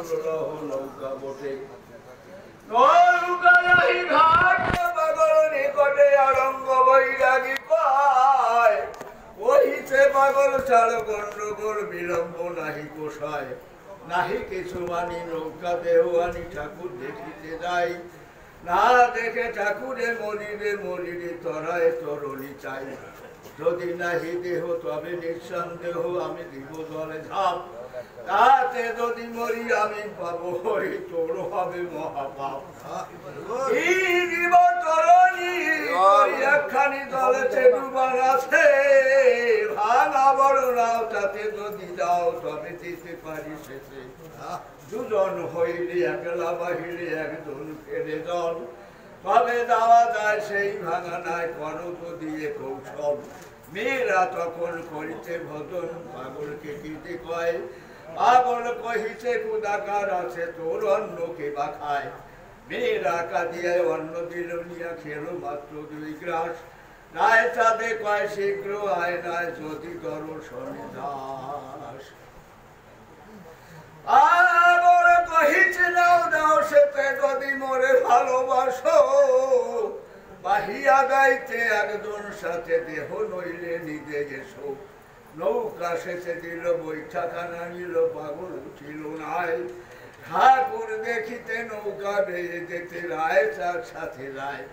দুর্লভ নৌকা বটে নৌকা নাহি ঘাট পাগল নিকটে আরঙ্গ বৈরাগী পায় ওহিতে পাগল ছাড় গন্ডগোল বিলম্ব নাহি কোষায় নাহি কিছু মানি নৌকা দেওয়ানি ঠাকুর দেখিতে যাই না দেখে ঠাকুরে মরিরে মরিরে তরায় তরলি চাই যদি নাহি দেহ তবে নিঃসন্দেহ আমি দিব জলে ঝাঁপ তাতে যদি মরি আমি পাবো হরি তোর হবে মহাপাপ এই দিব তরণী একখানি জলেতে ডুবার আছে ভাঙা বড় নাও তাতে যদি যাও তবে দিতে পারি শেষে দুজন হইলে একলা বাহিরে একজন ফেলে জল তবে যাওয়া যায় সেই ভাঙা নাই করত দিয়ে কৌশল মেয়েরা তখন করিতে ভজন পাগলকে দিতে কয় পাগল কহিছে কুদাকার আছে তোর অন্ন কে বা খায় মেয়েরা কাঁদিয়ায় অন্ন দিল নিয়া খেলো মাত্র 2 গ্রাস রায় চাঁদে কয় শীঘ্র আয় নাই যদি করো শনিদাস পাগল কহিছে নাও দাও সেতে যদি মোরে ভালোবাসো বাহিয়া গাইতে একজন সাথে দেহ নইলে নিজে এসো নৌকা শেষে দিল বৈঠাখানা নিল পাগল উঠিল নাই ঠাকুর দেখিতে নৌকা বেয়ে যেতে রায় তার সাথে রায়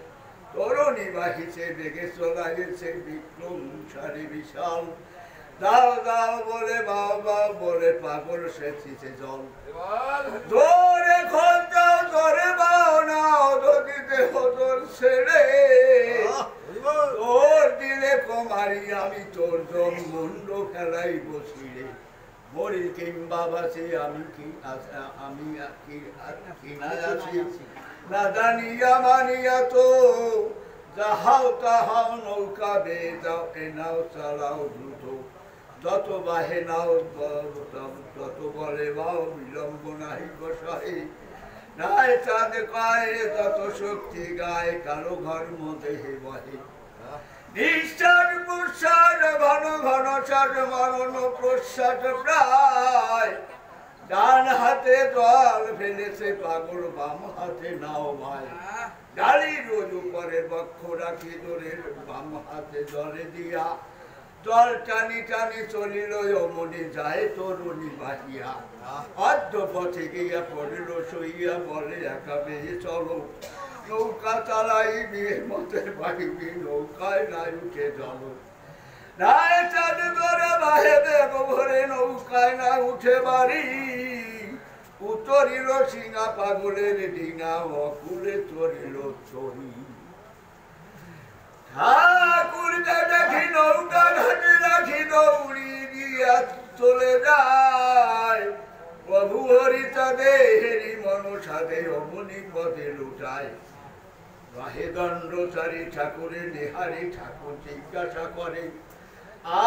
তরণী বাহিছে বেগে চলাইছে বিক্রম সারি বিশাল দাও দাও বলে বাও বাও বলে পাগল সেচিছে জল ধরে খোঁজ দাও ধরে বাও নাও যদি দেহ তোর ছেড়ে তোর দিলে কমারি আমি তোর জম মুন্ড খেলাই বসিরে মরি কিংবা বাসি আমি কি আমি কি না আছি না জানিয়া মানিয়া তো যাহাও তাহাও নৌকা বেয়ে যাও এ নাও চালাও দ্রুত যত বাহে নাও তত বলে বাও বিলম্ব নাহি বসাই রায় চাঁদ কয় যত শক্তি গায়ে কারো ঘর দেহে বহে নিঃশ্বাস প্রশ্বাস ঘন ঘন শ্বাস মরণ প্রশ্বাস প্রায় ডান হাতে জল ফেলেছে পাগল বাম হাতে নাও ভাই ডালি রোজ উপরে বক্ষ রাখি ধরে বাম হাতে জলে দিয়া জল টানি টানি চলিল অমনি যায় তরুণী বাহিয়া অর্ধ পথে গিয়া পড়িল সইয়া বলে একা বেয়ে চলো নৌকা চালাই বিয়ে মতে বাহিবি নৌকায় নাই উঠে চলো রায় চাঁদ করে বাহে দেব ভরে নৌকায় না উঠে বাড়ি উতরিল সিঙা পাগলের ডিঙা অকুলে তরিল তরি ঠাকুর দেখি নৌকা ঘাটে রাখি দৌড়ি দিয়া চলে যায় প্রভু হরি চাঁদে হেরি মনসাদে অমনি পদে লুটায় রাহে দণ্ডচারী ঠাকুরের নেহারি ঠাকুর জিজ্ঞাসা করে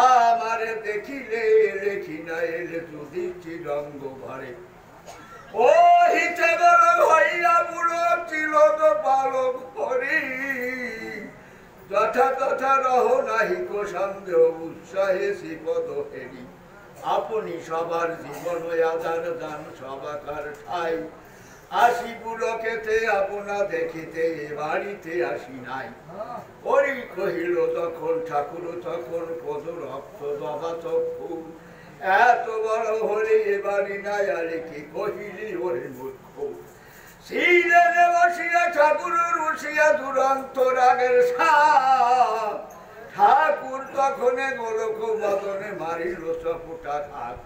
আমারে দেখিলে লেখি না এলে যুধিষ্ঠি রঙ্গ ঘরে ও হিতে বড় হইয়া বুড়ো ছিল তো পালক হরি যথা তথা রহ নাহি কো সন্দেহ উৎসাহে শ্রীপদ হেরি আপনি সবার জীবন আধার দান সবাকার ঠাই আসি পুলকেতে আপনা দেখিতে এ বাড়িতে আসি নাই হরি কহিল তখন ঠাকুর তখন পদ রক্ত দবা চক্ষু এত বড় হলে এ বাড়ি নাই আরে কি কহিলি ওরে মূর্খ শিলেনে বসিয়া ঠাকুর রুষিয়া দুরন্ত রাগের সাপ ঠাকুর তখন গোলক বদনে মারিল চপুটা থাক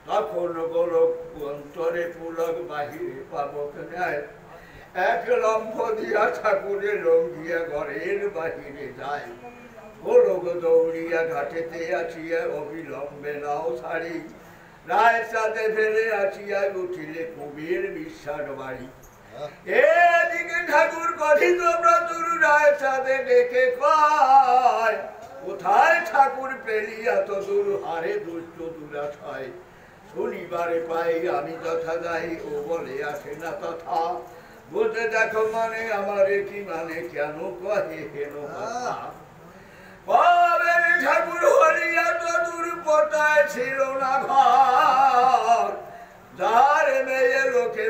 তখন গোলক অন্তরে পুলক বাহিরে পাবক নেয় এক লম্ফ দিয়া ঠাকুরে লঙ্ঘিয়া ঘরের বাহিরে যায় গোলক দৌড়িয়া ঘাটেতে আসিয়া অবিলম্বে নাও ছাড়ি রায় চাঁদে ফেলে আসিয়া উঠিলে কুবের বিশ্বাস বাড়ি এদিকে ঠাকুর কথিত প্রচুর রায় চাঁদে ডেকে কয় কোথায় ঠাকুর পেলিয়া তো দূর হারে দুষ্ট দুরাশয় শনিবারে পাই আমি তথা যাই ও বলে আসে না তথা বুঝে দেখো মানে আমারে কি মানে কেন কহে কেন কথা ঠাকুর হরিয়া তো দূর পটায় ছিল না ঘর যার মেয়ে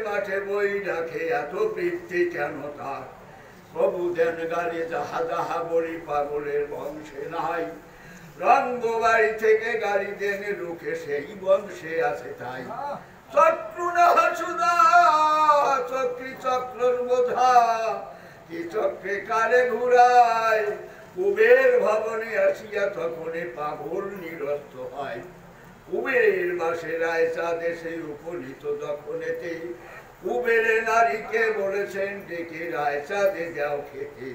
মাঠে বই রাখে এত বৃত্তি কেন তার প্রভু দেন গাড়ি যাহা যাহা বলি পাগলের বংশে নাই রঙ্গ বাড়ি থেকে গাড়ি দেন রুখে সেই বংশে আছে তাই চক্র না সুদা চক্রি চক্রর বোধা কি চক্রে কারে ঘুরায় কুবের ভবনে আসিয়া তখনে পাগল নিরস্ত হয় কুবের বাসে রায়চা দেশে উপনীত দখনেতে কুবেরে নারীকে বলেছেন ডেকে রায়চা দে যাও খেতে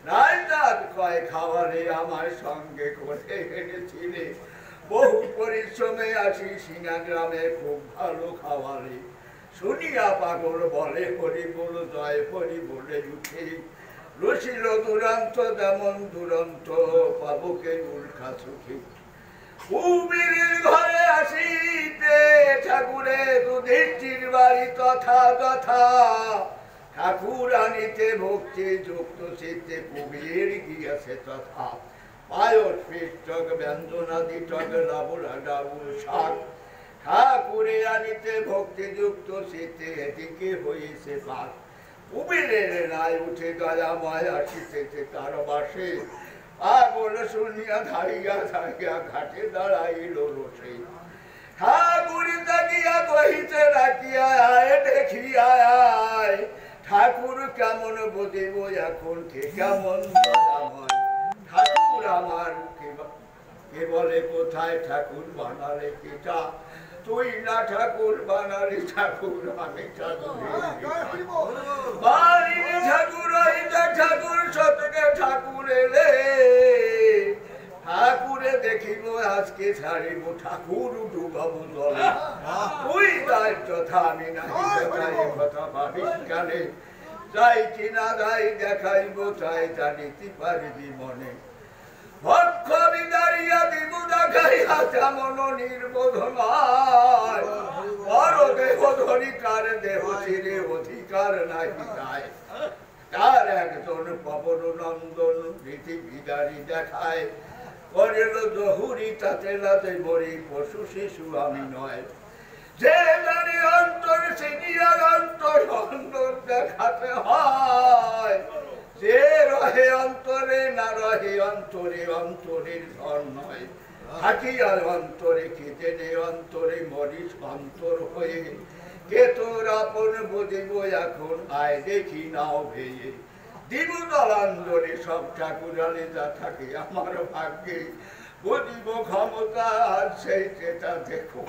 রায়চাঁদ কয় খাওয়ারে আমার সঙ্গে করে এনেছিলে বহু পরিশ্রমে আসি সিঙ্গা গ্রামে খুব ভালো খাওয়ারে শুনিয়া পাগল বলে হরি বল জয় হরি বলে উঠে রসিল দুরন্ত যেমন দুরন্ত পাবকে উল্কা চোখে কুবেরের ঘরে আসিতে ঠাকুরে যুধিষ্ঠির বাড়ি তথা তথা ঠাকুর আনিতে ভক্তি যুক্ত চিত্তে কুবের গিয়াছে তথা পায়স পৃষ্ঠক ব্যঞ্জনাদি টক লাবড়া ডাবুর শাক ঠাকুরে আনিতে ভক্তি যুক্ত চিত্তে এদিকে হয়েছে পাক কুবেরের রায় উঠে দয়াময় আসিতেছে তার বাসে পাগল শুনিয়া ধাইয়া ধাইয়া ঘাটে দাঁড়াইল রসে ঠাকুরি তাকিয়া কহিতে ডাকিয়া আয় দেখিয়া আয় ঠাকুর কেমন বুঝিব এখন কে কেমন ঠাকুর আমার কে বলে কোথায় ঠাকুর বানালে কেটা তুই না ঠাকুর বানালি ঠাকুর আমি ঠাকুর ঠাকুর ঠাকুর সতকে ঠাকুর এলে ঠাকুরে দেখিব আজকে ছাড়িব ঠাকুর ডুবাব জলে তুই তাই কথা আমি নাহি কথা ভাবিস কানে যাই কিনা যাই দেখাইব তাই জানিতে পারিবি মনে ভক্ষ বিদারিয়া দিব দেখাইয়া তেমন নির্বোধ নয় বড় দেহ ধরি কার দেহ চিরে অধিকার নাহি তাই তার একজন পবন নন্দন রীতি বিদারি দেখায় করিল জহুরি তাতে লাতে মরি পশু শিশু আমি নয় যে জানি অন্তর সিনিয়া অন্তর অন্তর দেখাতে হয় যে রহে অন্তরে না রহে অন্তরে অন্তরের ধন নয় থাকিয়ার অন্তরে কি জেনে অন্তরে মরিস অন্তর হয়ে কে তোর আপন বুঝিব এখন আয় দেখি নাও ভেয়ে দিব দলান্দরে সব ঠাকুরালে যা থাকে আমার ভাগ্যে বুঝিব ক্ষমতা আর সেই চেতা দেখো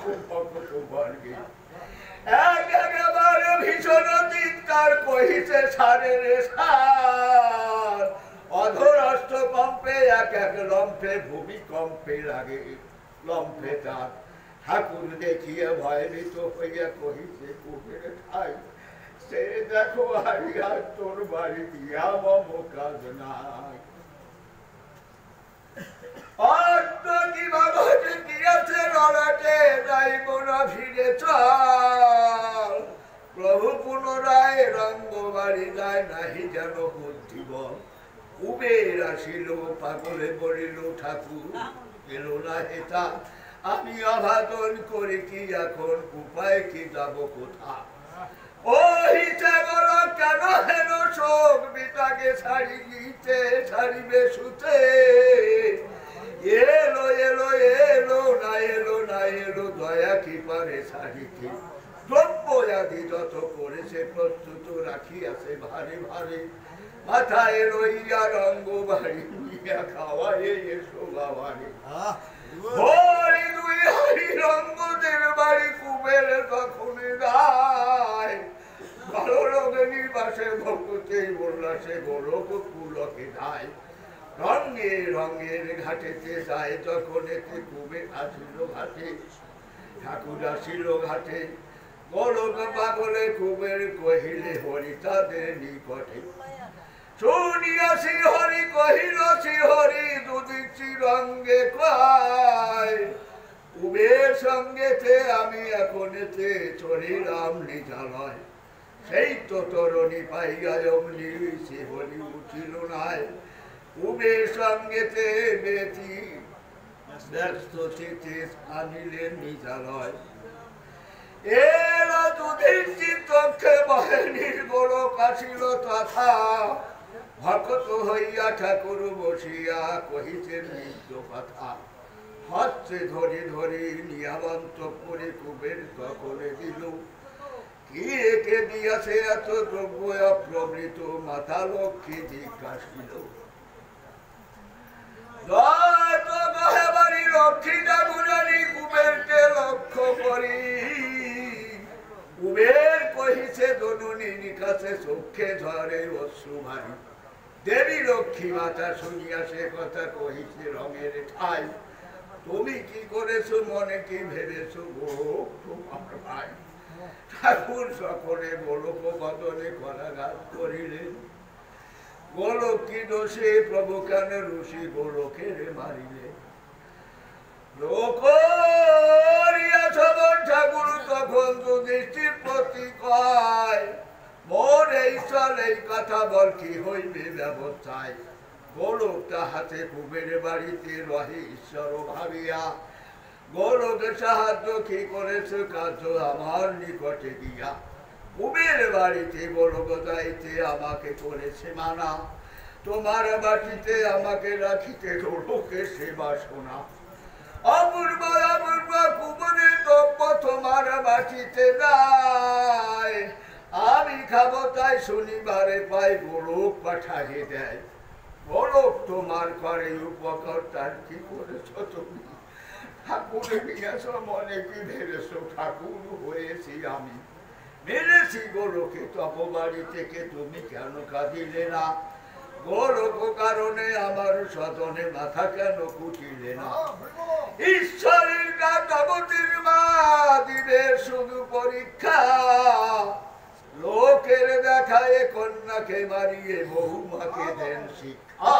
বর্গে একেবারে ভীষণ চিৎকার কহিছে সারে রে সার অধরাষ্ট্র কম্পে এক এক লম্ফে ভূমিকম্পে লাগে লম্ফে তার ঠাকুর দেখিয়া ভয়ভীত হইয়া কহিছে কুবের ঠাই সে দেখো হারিয়া তোর বাড়ি দিয়া মম কাজ নাই প্রভু পুনরায় রঙ্গ বাড়ি যায় নাহি যেন বুদ্ধিবল কুবের আসিল পাগলে পড়িল ঠাকুর এল না হেতা আমি অভাদন করি কি এখন উপায় কি যাব কোথা ওহিতে বড় কেন হেন শোক বিতাকে ছাড়ি গিতে ছাড়িবে সুতে এলো এলো এলো না এলো না এলো দয়া কি পারে ছাড়িতে দ্রব্য আদি যত করেছে প্রস্তুত রাখিয়াছে ভারে ভারে মাথায় লইয়া রঙ্গ বাড়ি নিয়া খাওয়াই এসো বাবারে হরি দুই হরি রঙ্গদের বাড়ি কুবের তখন গায় ভালো রঙে নিবাসে ভক্তে উল্লাসে গোলক পুলকে ধায় রঙে রঙের ঘাটেতে যায় তখন এতে কুবের আসিল ঘাটে ঠাকুর আসিল ঘাটে গোলক পাগলে কুবের কহিলে হরি তাদের নিকটে শুনিয়াছি হরি কহিল হরি দুদিচ্ছি রঙ্গে কয় কুবের সঙ্গেতে আমি এখনেতে চলিলাম নিজালয় সেই তো তরণী পাইয়া অমনি সে হরি উঠিল নাই কুবের সঙ্গেতে বেতি ব্যস্ত চিতে আনিলেন নিজালয় এরা দুদিচ্ছি চক্ষে আসিল তথা ভকত হইয়া ঠাকুর বসিয়া কহিতেন নিত্য কথা হস্তে ধরি ধরি নিয়ামন্ত করে কুবের সকলে দিল কি রেখে দিয়াছে এত দ্রব্য অপ্রবৃত মাথা লক্ষ্মী জিজ্ঞাসিল লক্ষ্মী ঠাকুরানি কুবেরকে লক্ষ্য করি কুবের কহিছে দনুনির কাছে চোখে ধরে অশ্রু ভারী দেবী লক্ষ্মী মাতা শুনিয়া সে কথা কহিছে রঙের ঠাই তুমি কি করেছো মনে কি ভেবেছো গো তোমার ভাই ঠাকুর সকলে গোলক বদনে করাঘাত করিলেন গোলক কি দোষে প্রভু কানে ঋষি গোলকের মারিলেন ঠাকুর তখন যুধিষ্ঠির প্রতি কয় মোর এই চল এই কথা বল কি হইবে ব্যবস্থায় গোলকটা হাতে কুবের বাড়িতে রহে ঈশ্বর ভাবিয়া গোলকের সাহায্য কি করেছে কার্য আমার নিকটে দিয়া কুবের বাড়িতে গোলক যাইতে আমাকে করেছে মানা তোমার বাটিতে আমাকে রাখিতে গোলকের সেবা শোনা অপূর্ব অপূর্ব কুবেরের দ্রব্য তোমার বাটিতে দেয় আমি খাবো তাই শনিবারে পাই গোলক পাঠাইয়ে দেয় গোলক তোমার করে উপকার তার কি করেছ তুমি ঠাকুরে নিয়েছ মনে কি ভেবেছ ঠাকুর হয়েছি আমি মেরেছি গোলকে তপবাড়ি থেকে তুমি কেন কাঁদিলে না গোলক কারণে আমার সদনে মাথা কেন কুটিলে না ঈশ্বরের কাতাবতীর মা দিবে শুধু পরীক্ষা লোকের দেখায় কন্যাকে মারিয়ে বহুমাকে দেন শিক্ষা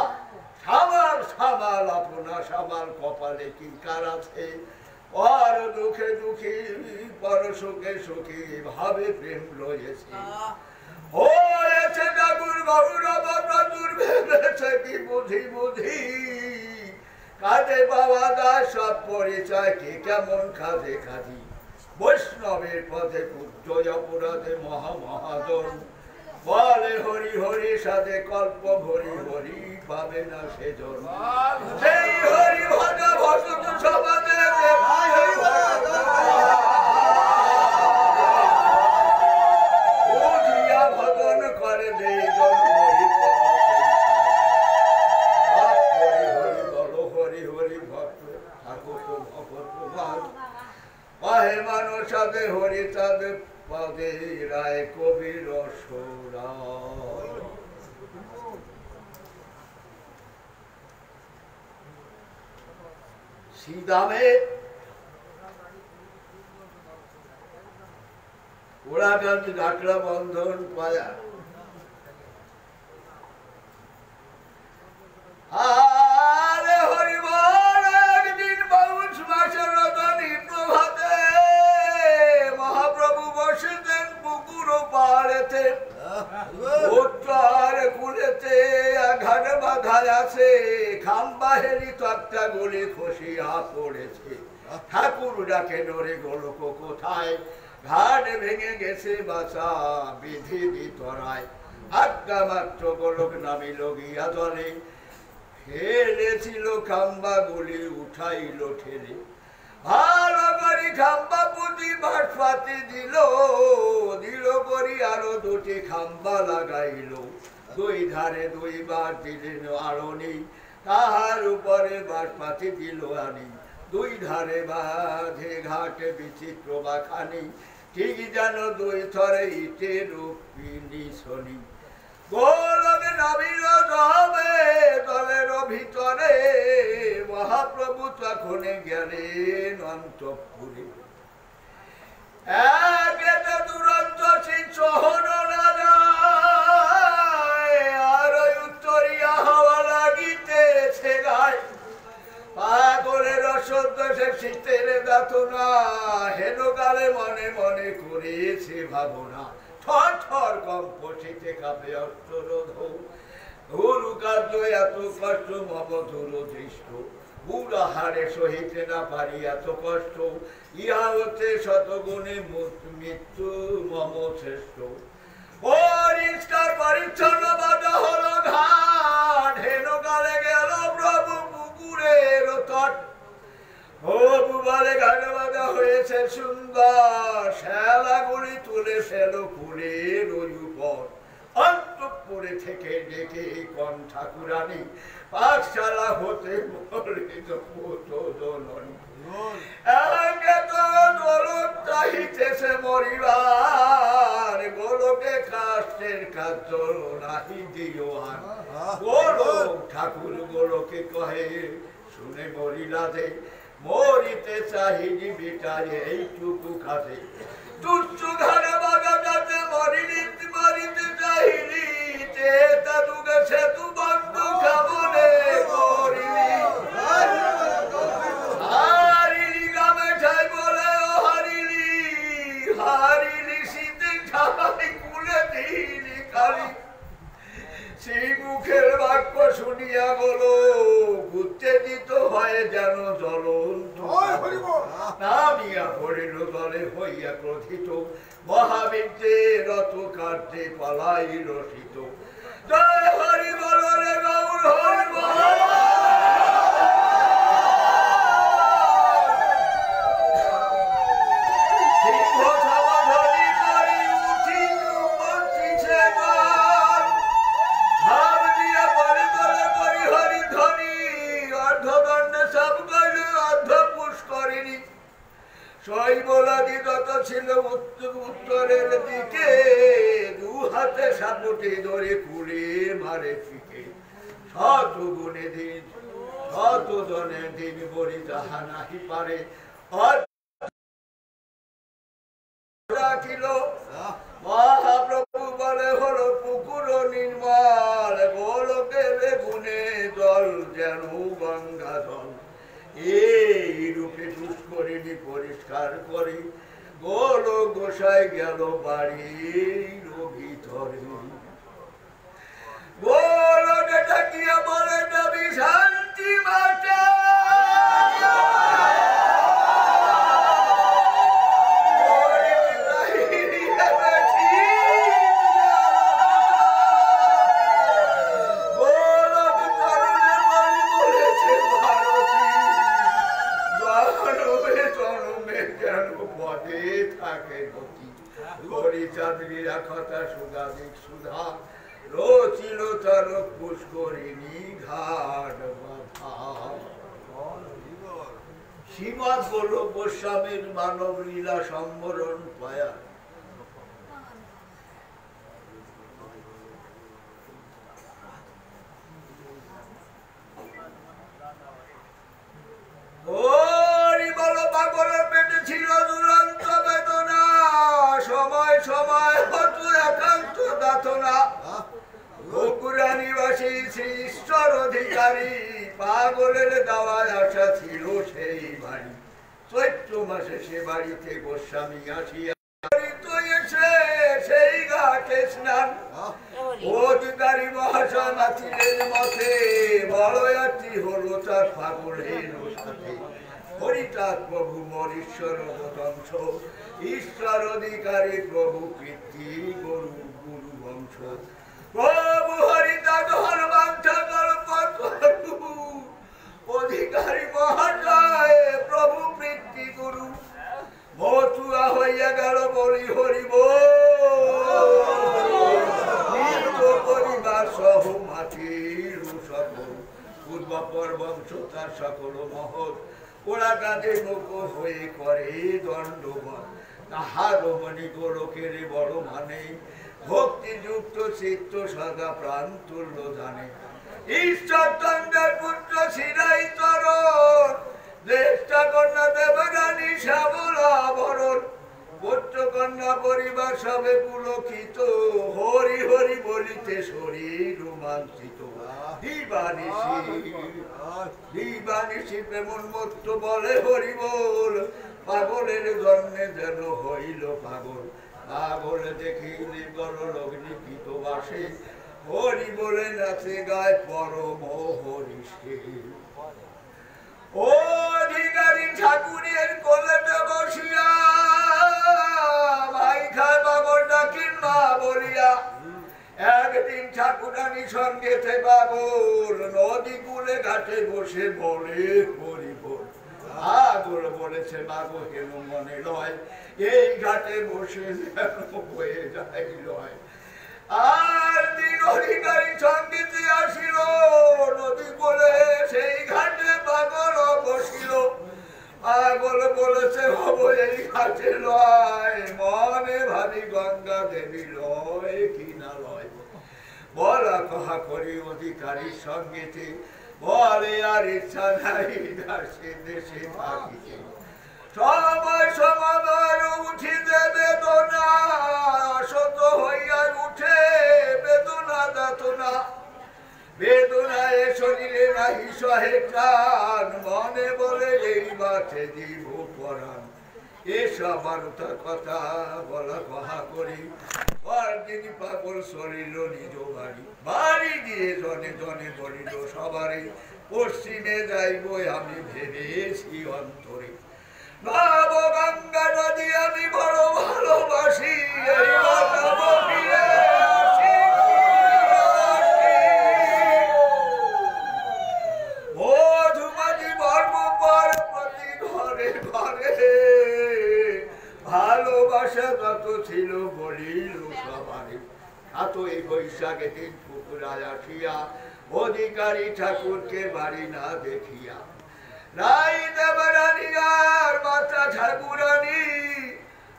সামাল সামাল আপনা সামাল কপালে কি কার আছে আর দুঃখে দুঃখী পর সুখে সুখী ভাবে প্রেম রয়েছে হয়েছে ঠাকুর গৌরব প্রচুর ভেবেছে কি বুঝি বুঝি কাঁদে বাবা দাস সব পরিচয় কি কেমন কাঁদে কাঁদি বৈষ্ণবের পথে পুত্র অপরাধে মহা মহাজন বলে হরি হরি সাধে কল্প হরি হরি পাবে না সেজন সেই হরি ভজ ভসত সমাজে বুঝিয়া ভজন করে দেই জন হরি হরি হরি বল হরি হরি ভক্ত ঠাকুর ভগত ভাগ পাহে মানুষ সাধে হরি চাঁদে পদে রায় কবির শ্রীদামে ওরাগঞ্জ ঘাটলা বন্ধন পায়া আরে হরি বল একদিন বাউশ মাসের রজনী প্রভাতে মহাপ্রভু বসেছেন পুকুর পাড়েতে উত্তর কুলেতে ঘাট বাঁধা আছে খাম্বাহেরি তক্তা গুলি খসিয়া পড়েছে ঠাকুর ডাকে ডরে গোলক কোথায় ঘাট ভেঙে গেছে বাঁচা বিধি বিতরায় আজ্ঞা মাত্র গোলক নামিল গিয়া জলে ফেলেছিল খাম্বা গুলি উঠাইল ঠেলে ভালো করি খাম্বা পুঁতি বাঁশপাতি দিল দিল করি আরো দুটি খাম্বা লাগাইল দুই ধারে দুইবার দিলেন আড়নি তাহার উপরে বাঁশপাতি দিল আনি দুই ধারে বাঁধে ঘাটে বিচিত্র বাখানি ঠিক যেন দুই থরে ইটের নিশনি গোলক নামিল যাবে দলের ভিতরে মহাপ্রভু তখন গেলেন অন্তঃপুরে একটা দুরন্ত সহন না যায় আর উত্তরিয়া হওয়া লাগিতেছে গায় পাগলের অসদ্য সে শীতের দাতনা হেন গালে মনে মনে করেছে ভাবনা থর থর কম্প শীতে কাঁপে অষ্টরোধ ধুরু কার্য এত কষ্ট মম ধুরু দৃষ্ট বুড়া হারে সহিতে না পারি এত কষ্ট ইহা হতে শতগুণে মৃত্যু মম শ্রেষ্ঠ পরিষ্কার পরিচ্ছন্ন বাঁধা হলো ঘাট, হেনকালে গেল প্রভু পুকুরের তট। ও বুবালে ঘাটে বাঁধা হয়েছে সুন্দর, শ্যালাগুলি তুলে ফেলো ফুলের উপর। অন্তঃপুরে থেকে ডেকে কন ঠাকুরানী, পাঠশালা হতে বলিত পুতদলনী। একে তো গোলক চাহিতেছে মরিবার, গোলকে কাষ্টের কার্য নাহি দিও আর। গোলক ঠাকুর গোলকে কহে, শুনে মরিলা যে মরিতে চাহিনি বেটার এইটুকু কাজে। তুচ্ছ ঘরে বাগা যাতে মরিতে চাহিনি, চেতা দুগে সেতু বন্ধ খাবনে করিনি। হারিলি গ্রামে ঠাই বলে ও হারিলি, হারিলি শীতে ঠাই কুলে দিলি খালি। সেই মুখের বাক্য শুনিয়া বলো, উত্তেজিত হয়ে যেন জ্বলন্ত নামিয়া পড়িল দলে হইয়া ক্রোধিত। মহাবিদ্যে রত কার্যে পালাইল শীত। জয় হরি বল রে গৌর হরি বল। শৈবলাদি যত ছিল উত্তরের দিকে, দু হাতে সাপটে ধরে কুড়ে মারে ফিকে। শত গুণে দিন শত জনে দিন বলি তাহা নাহি পারে। রাখিল মহাপ্রভু বলে হলো পুকুর নির্মল, গোলকের গুণে জল যেন গঙ্গা জল। এই রূপে পুষ্করিণী পরিষ্কার করে গোলক গোসাই গেল বাড়ির ভিতরে। গোলকে ডাকিয়া বলে দেবী শান্তি মাতা, সুধা রচিল তার পুষ্করিণী ঘাট বাধা। শ্রীমৎ গোলক গোস্বামীর মানব লীলা সম্বরণ পায়া। পাগলের পেটে ছিল দুরন্ত বেদনা, সময় সময় হতো একান্ত দাতনা। বকুড়া নিবাসী শ্রী ঈশ্বর অধিকারী, পাগলের দেওয়ার আশা ছিল সেই বাড়ি। চৈত্র মাসে সে বাড়িতে গোস্বামী আসিয়া এসে সেই ঘাটে স্নান। অধিকারী মহাশয় নাচিলেন মতে, বড় একটি হলো তার পাগলের সাথে। হরিতাৎ প্রভু মোর ঈশ্বর বংশ, ঈশ্বর অধিকারী প্রভু কীর্তি গরু গুরু বংশ। প্রভু হরিতাৎ হনুমান ঠাকুর অধিকারী মহাশয় প্রভু কীর্তি গুরু। মথুয়া হইয়া গেল বলি হরিব, পরিবার সহ মাটির সকল। পূর্বাপর বংশ তার সকল মহৎ, ওরা কাঁধে মুখ হয়ে করে দণ্ডবন। তাহার মণি গোলকের বড় মানে, ভক্তিযুক্ত চিত্ত সদা প্রাণ তুল্য জানে। ঈশ্বরচন্দ্রের পুত্র শিরাই চরণ, জ্যেষ্ঠা কন্যা দেবরানী শ্যামলা বরণ। পুত্র কন্যা পরিবার সবে পুলকিত, হরি হরি বলিতে শরীর রোমাঞ্চিত। দিবানিশি প্রেমোন্মত্ত বলে হরি বল, পাগলের জন্মে যেন হইল পাগল। পাগল দেখিলে গললোক নিপিত বাসে, হরি বলে নাচে গায় পরম হরিষে। অধিকারী ঠাকুরের কোলেতে বসিয়া, ভাই খায় বাবর ডাকিন মা বলিয়া। একদিন ঠাকুরানী সঙ্গেতে পাগল নদী কূলে ঘাটে বসে বলে হরি বল। পাগল বলেছে মাগো হেন মনে লয়, এই ঘাটে বসে যেন হয়ে যায় লয়। আর দিন অধিকারী সঙ্গীতে আসিল নদী কূলে, সেই ঘাটে পাগল বসিল। পাগল বলেছে হব এই ঘাটে লয়, মনে ভাবি গঙ্গা দেবী লয় কি না লয়। বলা কহা করি অধিকারীর সঙ্গেতে, বলে আর ইচ্ছা নাই দাসে দেশে থাকিতে। সময় সমাদর উঠিতে বেদনা, শত হইয়া উঠে বেদনা দাতনা। বেদনায় শরীরে নাহি সহে প্রাণ, মনে বলে এই বাতে দিব পরাণ। এসব বারোটা কথা বলা কহা করি, পরদিন পাগল চলিল নিজ বাড়ি। বাড়ি গিয়ে জনে জনে বলিল সবারই, পশ্চিমে যাইব আমি ভেবেছি অন্তরে। নব গঙ্গা নদী আমি বড় ভালোবাসি, এই মাতা বকিয়ে আসি। মধুমাছি বর্ম পর প্রতি ঘরে ঘরে, ভালোবাসা যত ছিল বলিল সবারে। এত এই বৈশাখে দিন পুকুরায় আসিয়া, অধিকারী ঠাকুরকে বাড়ি না দেখিয়া। রাই দেবরানী আর মাতা ঠাকুরানী,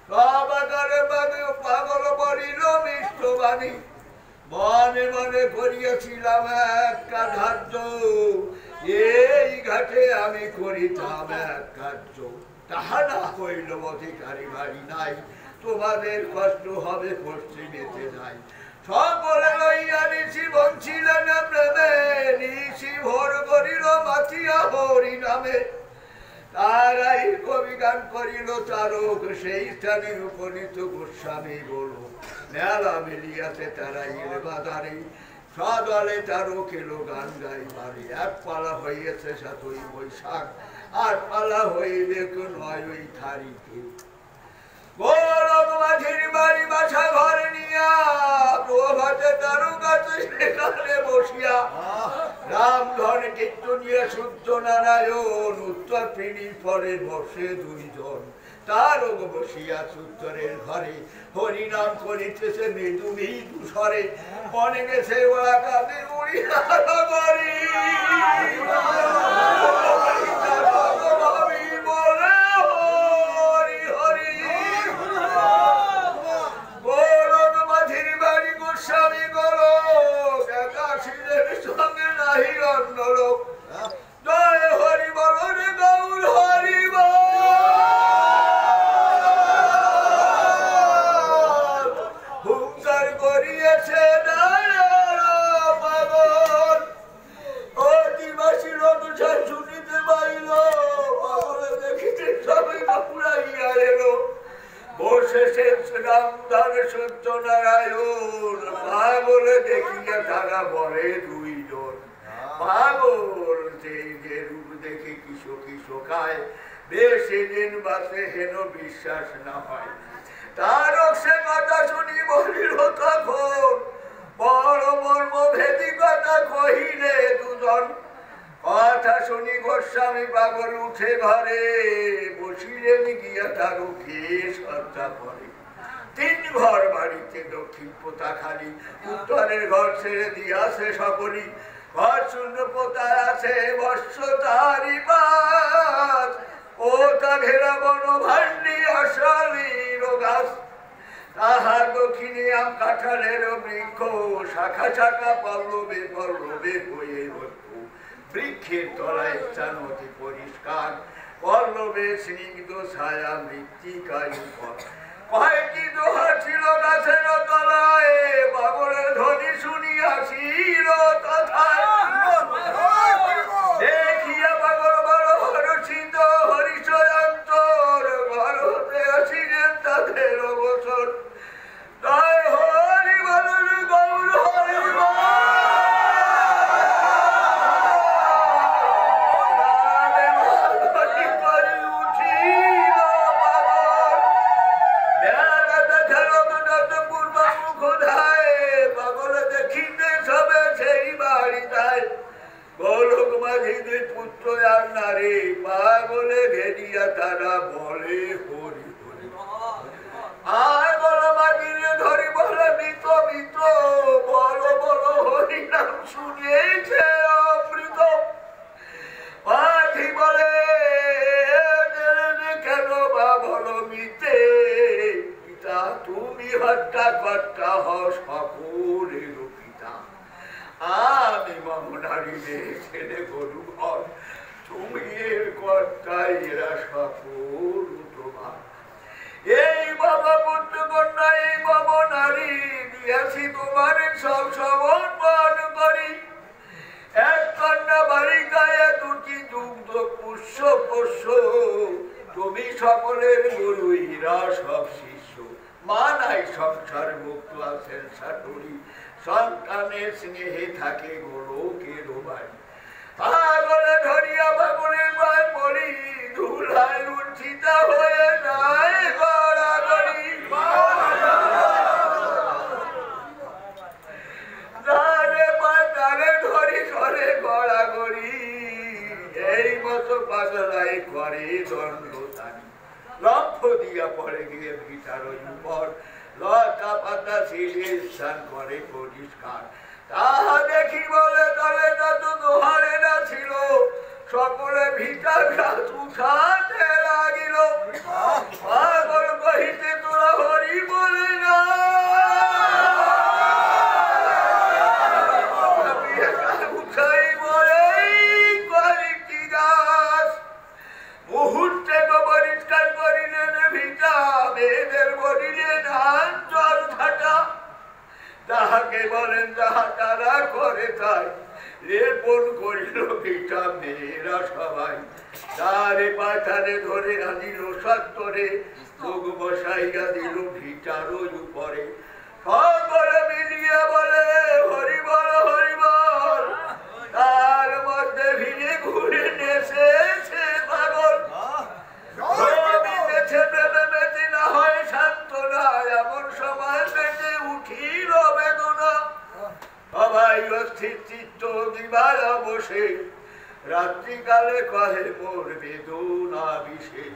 সবাকারে পাগল বলিল মিষ্টবাণী। মনে মনে করিয়াছিলাম একটা ধার্য, এই ঘাটে আমি করিতাম এক কার্য। তাহা না হইল অধিকারী বাড়ি নাই, তোমাদের কষ্ট হবে পশ্চিমেতে নাই। সকলে লইয়া নিশি বঞ্চিলেন প্রেমে, নিশি ভোর করিল মাতিয়া হরি নামে। তারাই কবি গান করিল তারক, সেই স্থানে উপনীত গোস্বামী বলো। মেলা মিলিয়াতে তারা ইলে বাজারে, সদলে তারক এলো গান গাইবারে। এক পালা হইয়াছে সাতই বৈশাখ, আর পালা হইবে নয় ওই তারিখে। গোলক মাঝির বাড়ি বাসা ঘরে নিয়া, প্রভাতে তারক আছে সেখানে বসিয়া। রামধন কীর্তনিয়া সূর্য নারায়ণ, উত্তর পিঁড়ির পরে বসে দুইজন। তারক বসিয়া উত্তরের ঘরে, হরিনাম করিতেছে মৃদু মৃদু স্বরে। মনে গেছে ওরা কাঁদে উড়িয়া নগরী, বলে হরি হরি। গোলক মাঝির বাড়ি গোস্বামী গোলক, একাশীদের সঙ্গে নাহি অন্য লোক। জয় হরি বল রে গৌর হরি বল, হুঙ্কার করিয়েছে পাগল। অধিবাসী লোক শুনিতে পাইল, পাগলে দেখিতে সবাই পুরাইয়া এলো। বসেছে রামধন সূর্য নারায়ণ, পাগলে দেখিয়া তারা বলে দুইজন। পাগল সেই যে রূপ দেখে কিশো কিশো খায়, বেশি দিন বাসে হেন বিশ্বাস না হয়। তারক সে কথা শুনি বলিল তখন, বড় মর্ম ভেদি কথা কহিলে দুজন। কথা শুনি গোস্বামী পাগল উঠে ঘরে, বসিলেন গিয়া তারকে শ্রদ্ধা করে। 3 ঘর বাড়িতে দক্ষিণ পোতা খালি, উত্তরের ঘর ছেড়ে দিয়াছে সকলি। ঘর শূন্য পোতা আছে বর্ষ তারি পাত, পোতা ঘেরা বন ভান্ডি আশালির গাছ। তাহার দক্ষিণে আম কাঁঠালের বৃক্ষ, শাখা শাখা পল্লবে পল্লবে হয়ে ভর্তি। বৃক্ষের তলায় স্থান অতি পরিষ্কার, পল্লবে স্নিগ্ধ ছায়া মৃত্তিকায় উপর। কয়েকটি দোহা ছিল গাছের তলায়, পাগলের ধ্বনি শুনিয়াছিল তথায়। দেখিয়া পাগল বড় হর্ষিত, হরিশয়ন্তর ঘর হতে আসিলেন তাদের অবসর। জয় হরি বল রে গৌর হরি বল। উঠিল পাগল, বেলা দেখালো তুমি হত্যা কর্তা হও সকলের পিতা। আমি মামনারি মেয়ে ছেলে গরু ঘর, তুমি এর কর্তাই, এরা সকল তোমার। এই বাবা পুত্র কন্যা, এই বাবা নারী দিয়াছি তোমার সব সমর্পণ করি। এক কন্যা বালিকায় দুটি দুগ্ধ পুষ্য পোষ্য, তুমি সকলের গুরু, হীরা সব শিষ্য। মা নাই সংসার মুক্ত আছেন শাশুড়ি, সন্তানের স্নেহে থাকে গোলকের বাড়ি। পাগলে ধরিয়া পাগলের পায় পড়ি, ধুলায় লুণ্ঠিতা হয়ে যায় গড়াগড়ি। তারে পায় তারে ধরি করে গড়াগড়ি, এই মতো পাগলাই করে দণ্ডতানি। লক্ষ দিয়া পড়ে গিয়ে ভিটার উপর, লতা পাতা ছিঁড়ে স্নান করে পরিষ্কার। তাহা দেখি বলে তলে তত দোহারে না ছিল, সকলে ভিটার গাছ উঠাতে লাগিল। পাগল কহিতে তোরা হরি বলে না, উঠাই বলে কয়েকটি গাছ। মুহূর্তে তো পরিষ্কার করিলেন ভিটা, মেয়েদের বলিলেন জল ঘাটা। তাহাকে বলেন যাহা তারা করে তাই, লেপন করিল ভিটা মেয়েরা সবাই। তারে পাথারে ধরে আনিল সত্তরে, লোক বসাইয়া দিল ভিটার উপরে। সকলে মিলিয়ে বলে হরি বল হরি বল, তার মধ্যে ভিড়ে ঘুরে নেচেছে পাগল। না হয় সান্ত্বনা, এমন সময় পেটে উঠিল বেদনা। সবাই অস্থির চিত্ত দিবার বসে, রাত্রিকালে কহে মোর বেদনা বিশেষ।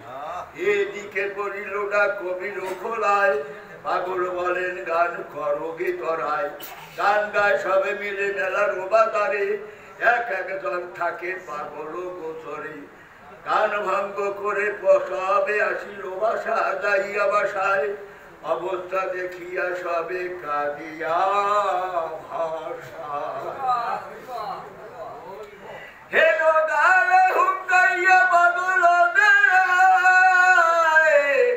এদিকে পড়িল না কবির খোলায়, পাগল বলেন গান করো গে তরায়। গান গায় সবে মিলে মেলার বাতারে, এক একজন থাকে পাগল গোচরে। গান ভঙ্গ করে সবে আসিল বাসা, যাইয়া বাসায় অবস্থা দেখিয়া সবে কাঁদিয়া ভাষা। হেন গালে হুঙ্গাইয়া পাগল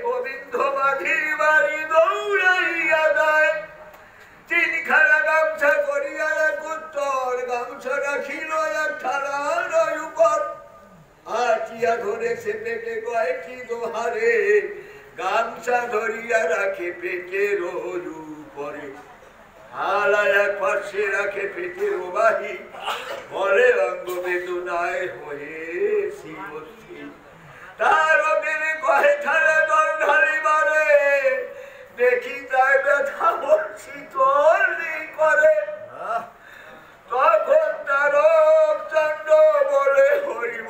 গোবিন্দ মাঝির বাড়ি দৌড়াইয়া যায়। তিনখানা গামছা করিয়া এক উত্তর, গামছা রাখিল এক থালার উপর। আটিয়া ধরেছে পেটে কয়েকটি দোহারে, গামছা ধরিয়া রাখে পেটের উপরে। আলায় এক পাশে রাখে পেটের বাহি, বলে অঙ্গ বেদনায় হয়েছি অস্থির। তার ওপরে কয়ে ঠালে দল ঢালিবারে, দেখি তাই ব্যথা শীতল করে। তখন তার চন্ড বলে হরিব,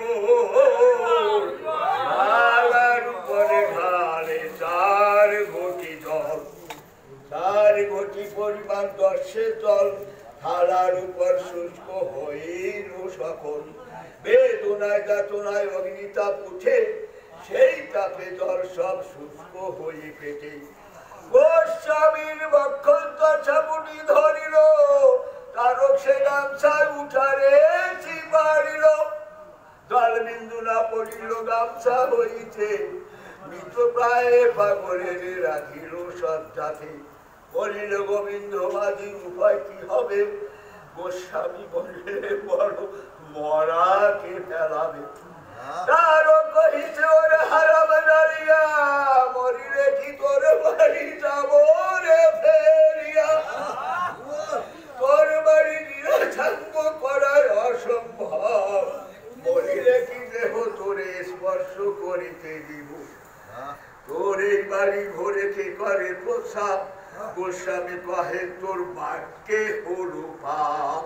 আলার উপরে ঢালে চার ঘটি জল। চার ঘটি পরিমাণ 10 জল, থালার উপর শুষ্ক হইল সকল। বেদনায় যাতনায় অগ্নিতাপ উঠে, সেই তাপে জল সব শুষ্ক হয়ে পেটে। গোস্বামীর বক্ষন্তর চাপুটি ধরিল, তারক সে গামছায় উঠারে চিপাড়িল। জল বিন্দু না পড়িল গামছা হইতে, মৃত প্রায় পাগলের রাখিল সজ্জাতে। বলিল গোবিন্দ মাঝি উপায় কি হবে? গোস্বামী বলিলে বড় মরাকে ফেলাবে। তারও কহিছে ওরে হারাম দাঁড়িয়া, মরিলে কি তোর বাড়ি যাব রে ফেরিয়া। তোর বাড়ি নিরাছাঙ্গ করার অসম্ভব, মরিলে কি দেহ তোরে স্পর্শ করিতে দিব। তোর এই বাড়ি ঘরে কে করে প্রসাব, গোস্বামী কহে তোর বাক্যে হলো পাপ।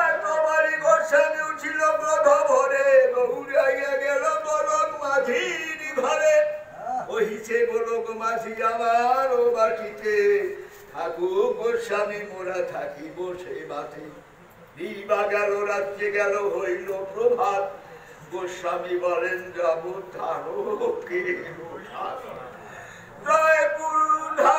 এতবারই গোস্বামী উঠিল ক্রোধ ভরে, দৌড়াইয়া গেল গোলক মাঝির ঘরে। কহিছে গোলক মাঝি আমার ও বাটিতে, ঠাকুর গোস্বামী মোরা থাকিব সে বাতে। দিবা গেল রাত্রে গেল হইল প্রভাত, গোস্বামী বলেন যাব তারকে জয় পুরুধা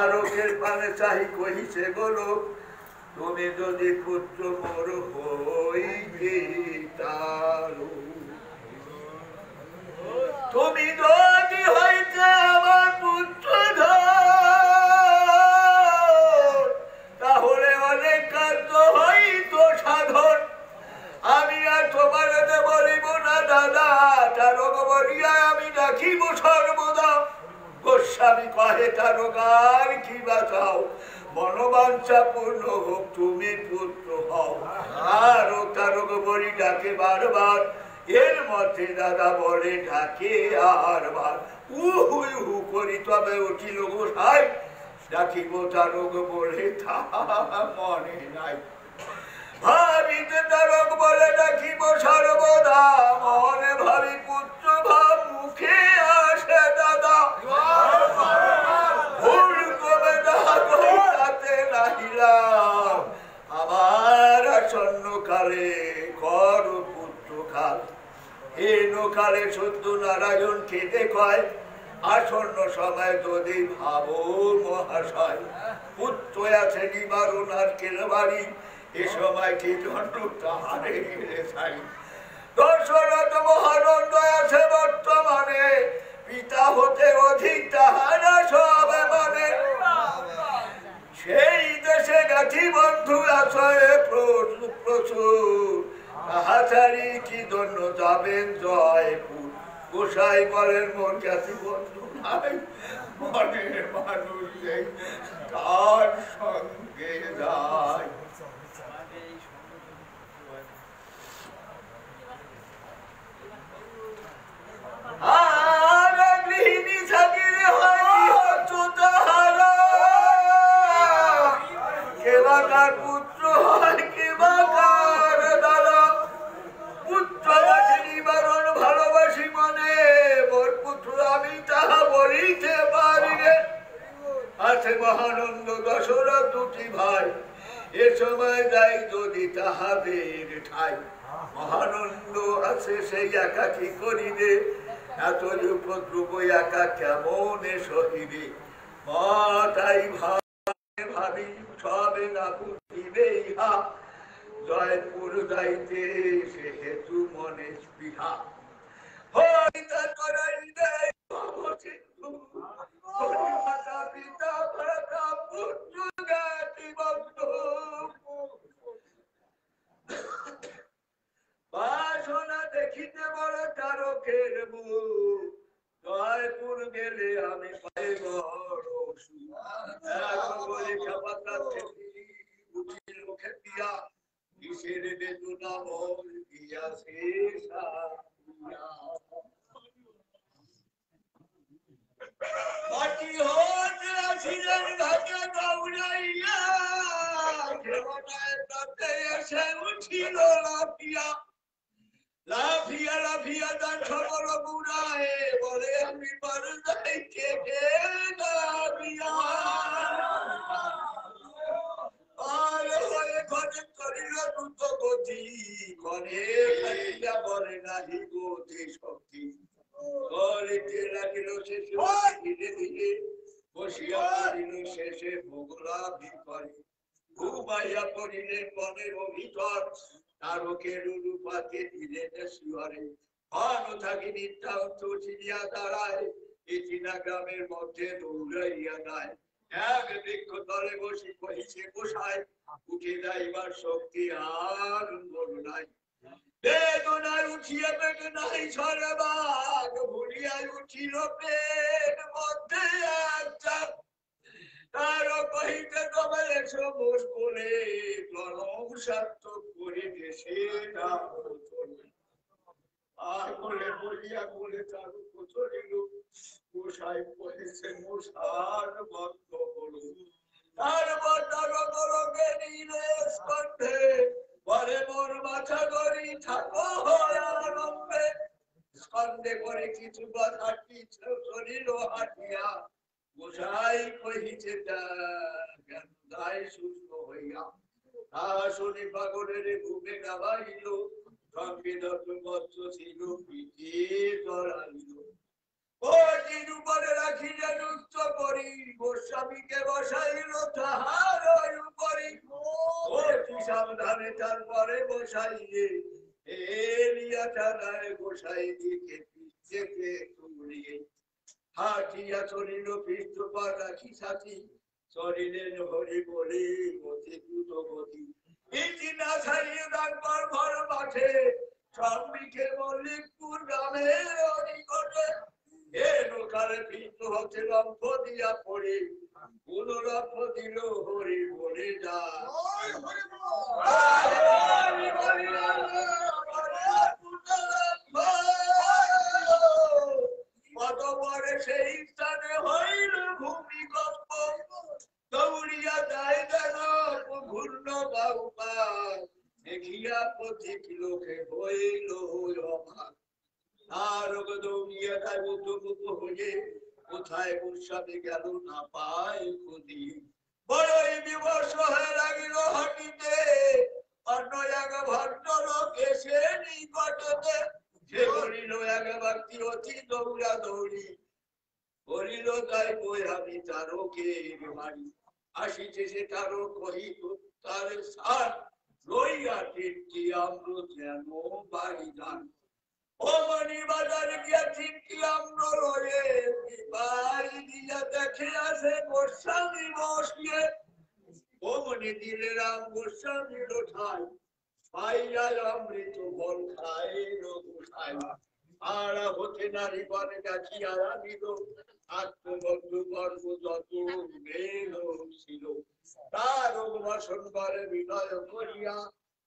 তারকের পানে চাহি কহিছে বলো তুমি যদি পুত্র মোর হইতে তারু তুমি যদি হইতে আমার পুত্র তাহলে অনেক কার্য হইত সাধন আমি আর তোমার বলিব না দাদা তারক বলিয়া আমি ডাকিব সর্বদা গোস্বামী কহে তারকার কি বাঁচাও মনোবাঞ্ছা পূর্ণ হোক তুমি পুত্র হও আর তারক বলি ডাকে বারবার এর মধ্যে দাদা বলে ডাকে আর বার হু করি তবে উঠিল গোসাই ডাকিব তারক বলে তা মনে নাই ভাবিতে তারক বলে ডাকিব সর্বদা মনে ভাবি পুত্র ভাব মুখে আসে দাদা ভুল কবে দাতে নাহিলাম আমার আসন্ন কালে কর পুত্র কাল হীন কালে সত্য নারায়ণ খেতে কয় আসন্ন সময় যদি ভাবো মহাশয় পুত্র আছে নিবারণ আর কেলবাড়ি এ সময় কি দণ্ড তাহারে ছাই দশরথ মহানন্দ আছে বর্তমানে পিতা হতে অধিক তাহারা সবে মানে সেই দেশে গাছি বন্ধু আশয়ে প্রচুর তাহাচারি কি দণ্ড যাবেন জয়পুর গোসাই বলেন মোর জ্ঞাতি বন্ধু নাই মনের মানুষ নেই তার সঙ্গে যায় আর গৃহিণী থাকিলে হয় তাহারা কেবা কার পুত্র হয় কেবা কার দাদা পুত্র নিবারণ ভালোবাসি মনে মোর পুত্র আমি তাহা বলিতে পারি রে আছে মহানন্দ দশরথ দুটি ভাই এ সময় যাই যদি তাহাদের ঠাই মহানন্দ আছে সেই একাকি করিবে এত উপদ্রব একা কেমন সহিবে মাতাই ভাবি সবে না বুঝিবে ইহা জয়পুর যাইতে সে হেতু মনে স্পৃহা হইতা করাইলে মাতা পিতা ভ্রাতা পুত্র জ্ঞাতি বন্ধু বাসনা দেখিতে বড় তারকের মুখ জয়পুর গেলে আমি পাই বড় উঠিল খেপিয়া কিসের বেদনা মন দিয়া শেষা মাটি হতে আসিলেন ঘাটে দৌড়াইয়া এসে উঠিল লাফিয়া লাফিয়া লাফিয়া তার খবর বুড়ায় বলে আমি পার যাইতে দাবিয়া আর হয়ে ঘরে করিল দ্রুত গতি ঘরে খাইয়া বলে নাহি গতি শক্তি ঘরেতে লাগিল শেষে ধীরে ধীরে বসিয়া পড়িল শেষে ভোগলা ভিতরে ঘুমাইয়া পড়িলেন মনের ভিতর তারকের রূপাতে দিলেন শিহরে ভান থাকি নিত্যান্ত চিনিয়া দাঁড়ায় এই চীনা গ্রামের মধ্যে দৌড়াইয়া যায় এক বৃক্ষ তলে বসি কহিছে গোসাই উঠে যাইবার শক্তি আর মন নাই বেদনায় উঠিয়া পেট নাই ঝরে বাঘ ভুলিয়ায় উঠিল পেট মধ্যে একটা তার কহিতে তবে এসো মোর কোলে জনম সার্থক করিতে সেটা আর বলে বলিয়া বলে তার কোথরিল গোসাই কহিছে মশার বন্ধ করু তার বন্ধ করবে নিলে স্কন্ধে পরে মোর মাথা ধরি থাকো আরম্ভে স্কন্ধে করে কিছু কথা কিছু শরীর হাটিয়া গোসাই কহিছে দায় সুস্থ হইয়া শুনি পাগলের ঘুমে গাবাইল সঙ্গে যত বস্ত্র ছিল পিঠে জড়াইল ওটির উপরে রাখিয়া যুক্ত করি গোস্বামীকে বসাইল তাহার উপরে ওটি সাবধানে তারপরে বসাইয়ে এলিয়া টানায় গোসাই দিকে পিছকে তুলিয়ে হাটিয়া চলিল পৃষ্ঠ পর রাখি সাথী চলিলেন হরি বলি মতি দ্রুত গতি ইতি না ছাড়িয়ে তারপর ভর মাঠে শ্রমিকে মল্লিকপুর গ্রামে নিকটে এ নৌকারে পৃষ্ঠ হতে লম্ফ দিয়া পড়ে কোন লম্ফ দিল হরি বলে যা পরে সেই স্থানে হইল ভূমিকম্প দৌড়িয়া যায় যেন ঘূর্ণ বাউপা দেখিয়া পথিক লোকে হইল অবাক আর দৌড়িয়া যায় মুখ হয়ে কোথায় গোস্বামী গেল না পায় খুঁজি বড়ই বিমর্ষ হয়ে লাগিল হাঁটিতে অন্য এক ভদ্রলোক এসে নিকটতে সে বলিল এক ব্যক্তি অতি দৌড়া দৌড়ি বলিল তাই বই আমি তারকে বাড়ি আসিছে সে তারও কহিত তার সার লইয়া টিটকি আম্র যেন বাড়ি যান ও মনি বাজার গিয়া টিটকি আম্র লয়ে বাড়ি দিয়া দেখে আসে গোস্বামী বসিয়ে ও মনি দিলে রাম গোস্বামীর ঠাই পাইয়া অমৃত ফল খায় গোসাই আর হতে নারী বনে ডাকিয়া আনিল আত্মবন্ধু গর্ব যত মেল ছিল তার বাসন করে বিনয় করিয়া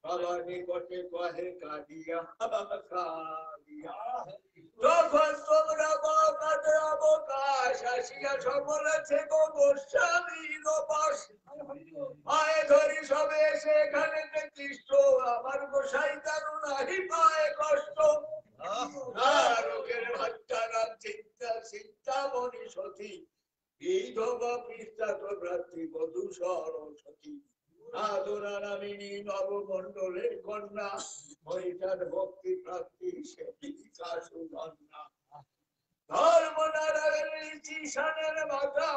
বাবার নিকটে কহে কাঁদিয়া কাঁদিয়া যখন তোমরা কাদের অবকাশ আসিয়া সকলে থেকে গোস্বামীর পাশ পায়ে ধরি সবে এসে এখানে কৃষ্ণ আমার গোসাই তার নাহি পায় কষ্ট লোকের ভাত্তা নাম চিন্তা চিন্তামণি সতী বিধবা পৃষ্ঠাত ভ্রাতৃ বধূ সরস্বতী আদরা নামিনী নবমণ্ডলের কন্যা হইতার ভক্তি প্রাপ্তি সে সুকন্যা ধর্ম নারায়ণ ঈশানের মাতা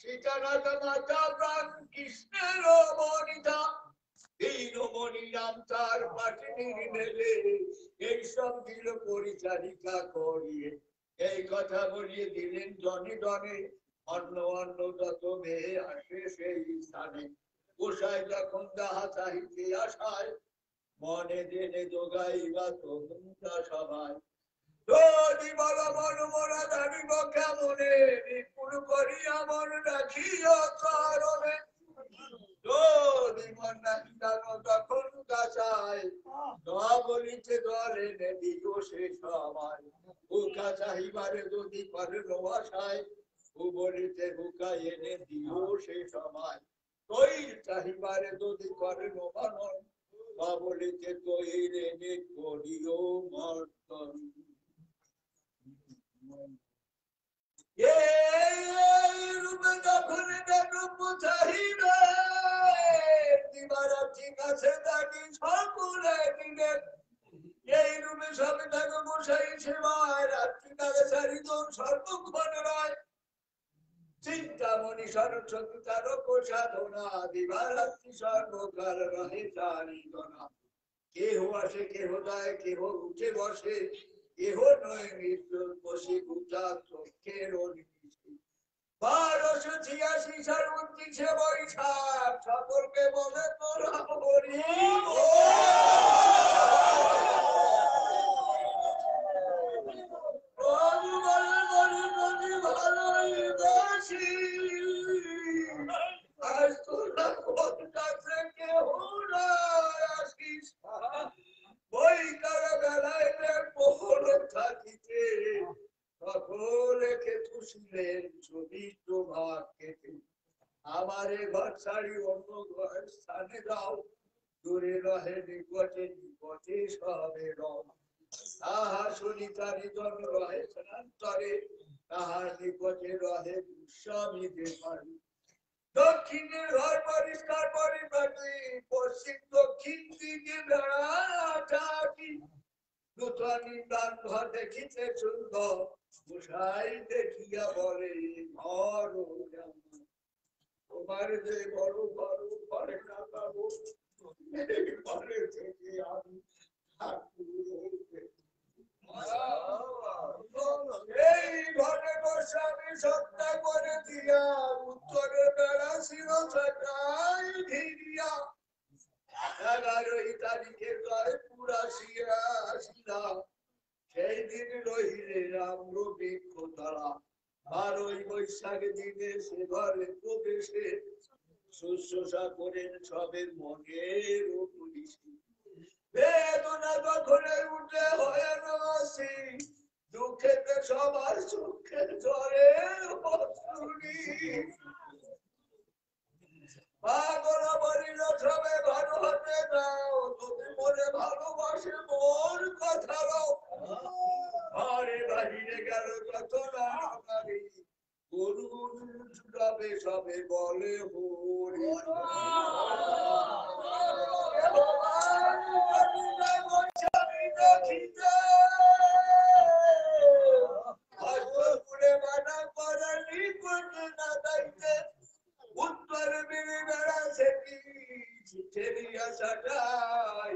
সীতানাথ মাতা প্রাণ কৃষ্ণের বনিতা দীনমণি নাম তার পাটিনীর মেলে এইসব দিল পরিচারিকা করিয়ে এই কথা বলিয়ে দিলেন জনে জনে অন্য অন্য যত মেয়ে আসে সেই স্থানে গোসাই যখন তাহা চাহিতে আসায় মনে জেনে যোগাইবা তোমরা সবাই যদি বল মন মোরা জানিব কেমনে বিপুল করিয়া মন রাখিও কারণে যদি মন নাকি জানো তখন কাছায় বলিতে ধরে দিও সে সবাই হুকা চাহিবারে যদি করে আশায় ও বলিতে হুকা এনে দিও সে সময় তৈর চাহিবারে যদি করে নবানন বা বলিতে তৈর এনে করিও মর্তন রূপে যখন রূপ চাহিবে দিবার ঠিক আছে তাকে সকলে দিবে এই রূপে সবে থাকে বসাই সেবায় রাত্রি কালে সারিজন সর্বক্ষণ রায় চিন্তামণি সরস্বতী তারক সাধনা দিবা রাত্রি সর্বকাল রহে চারিজনা কেহ আসে কেহ যায় কেহ উঠে বসে কেহ নয় মৃত্যু বসে গুজা চোখের বারোশো ৮৬ সাল ২৯শে বৈশাখ সকলকে বলে তোরা হরি ভালোই বাসি আজ তোরা কোন কাছে কেহ আসিস বই কারা বেলায় পোহর থাকিতে সকলে খেতুছিলেন ছবি প্রভাব খেতে আমারে ঘর ছাড়ি অন্য ঘর স্থানে যাও দূরে রহে নিকটে নিকটে সবে রও তাহা শুনি তারি জন রহে স্থানান্তরে তাহার নিকটে রহে গোস্বামীতে পারি দক্ষিণের ঘর পরিষ্কার পরিপাটি পশ্চিম দক্ষিণ দিকে বেড়া নূতন ইন্দ্রান ঘর দেখিতে সুন্দর গোসাই দেখিয়া বলে ঘর তোমার যে বড় বড় ঘরে না পাবো ঘরে থেকে আমি এই ঘরে বসে আমি সত্তা করে দিয়া উত্তরে বেড়া ছিল থাকাই ধীরিয়া 11 তারিখে জয়পুর আসিলাম সেই দিন রহিলে রাম বৃক্ষ তারা 12 বৈশাখ দিনে সে ঘরে প্রবেশে শুশ্রূষা করেন সবের মনের পুলিশি বেদনা যখন উঠে হয়ে রসি দুঃখেতে সবার সুখের ঝরে অশ্রুনি পাগল বলিল সবে ভালো হতে দাও যদি মনে ভালোবাসে মোর কথা ঘরে বাহিরে গেল কত নারী গরু ছুটাবে সবে বলে হরি মানা করালি করতে না দাইতে উত্তর বেড়ে বেড়া ছেড়িয়া সাটাই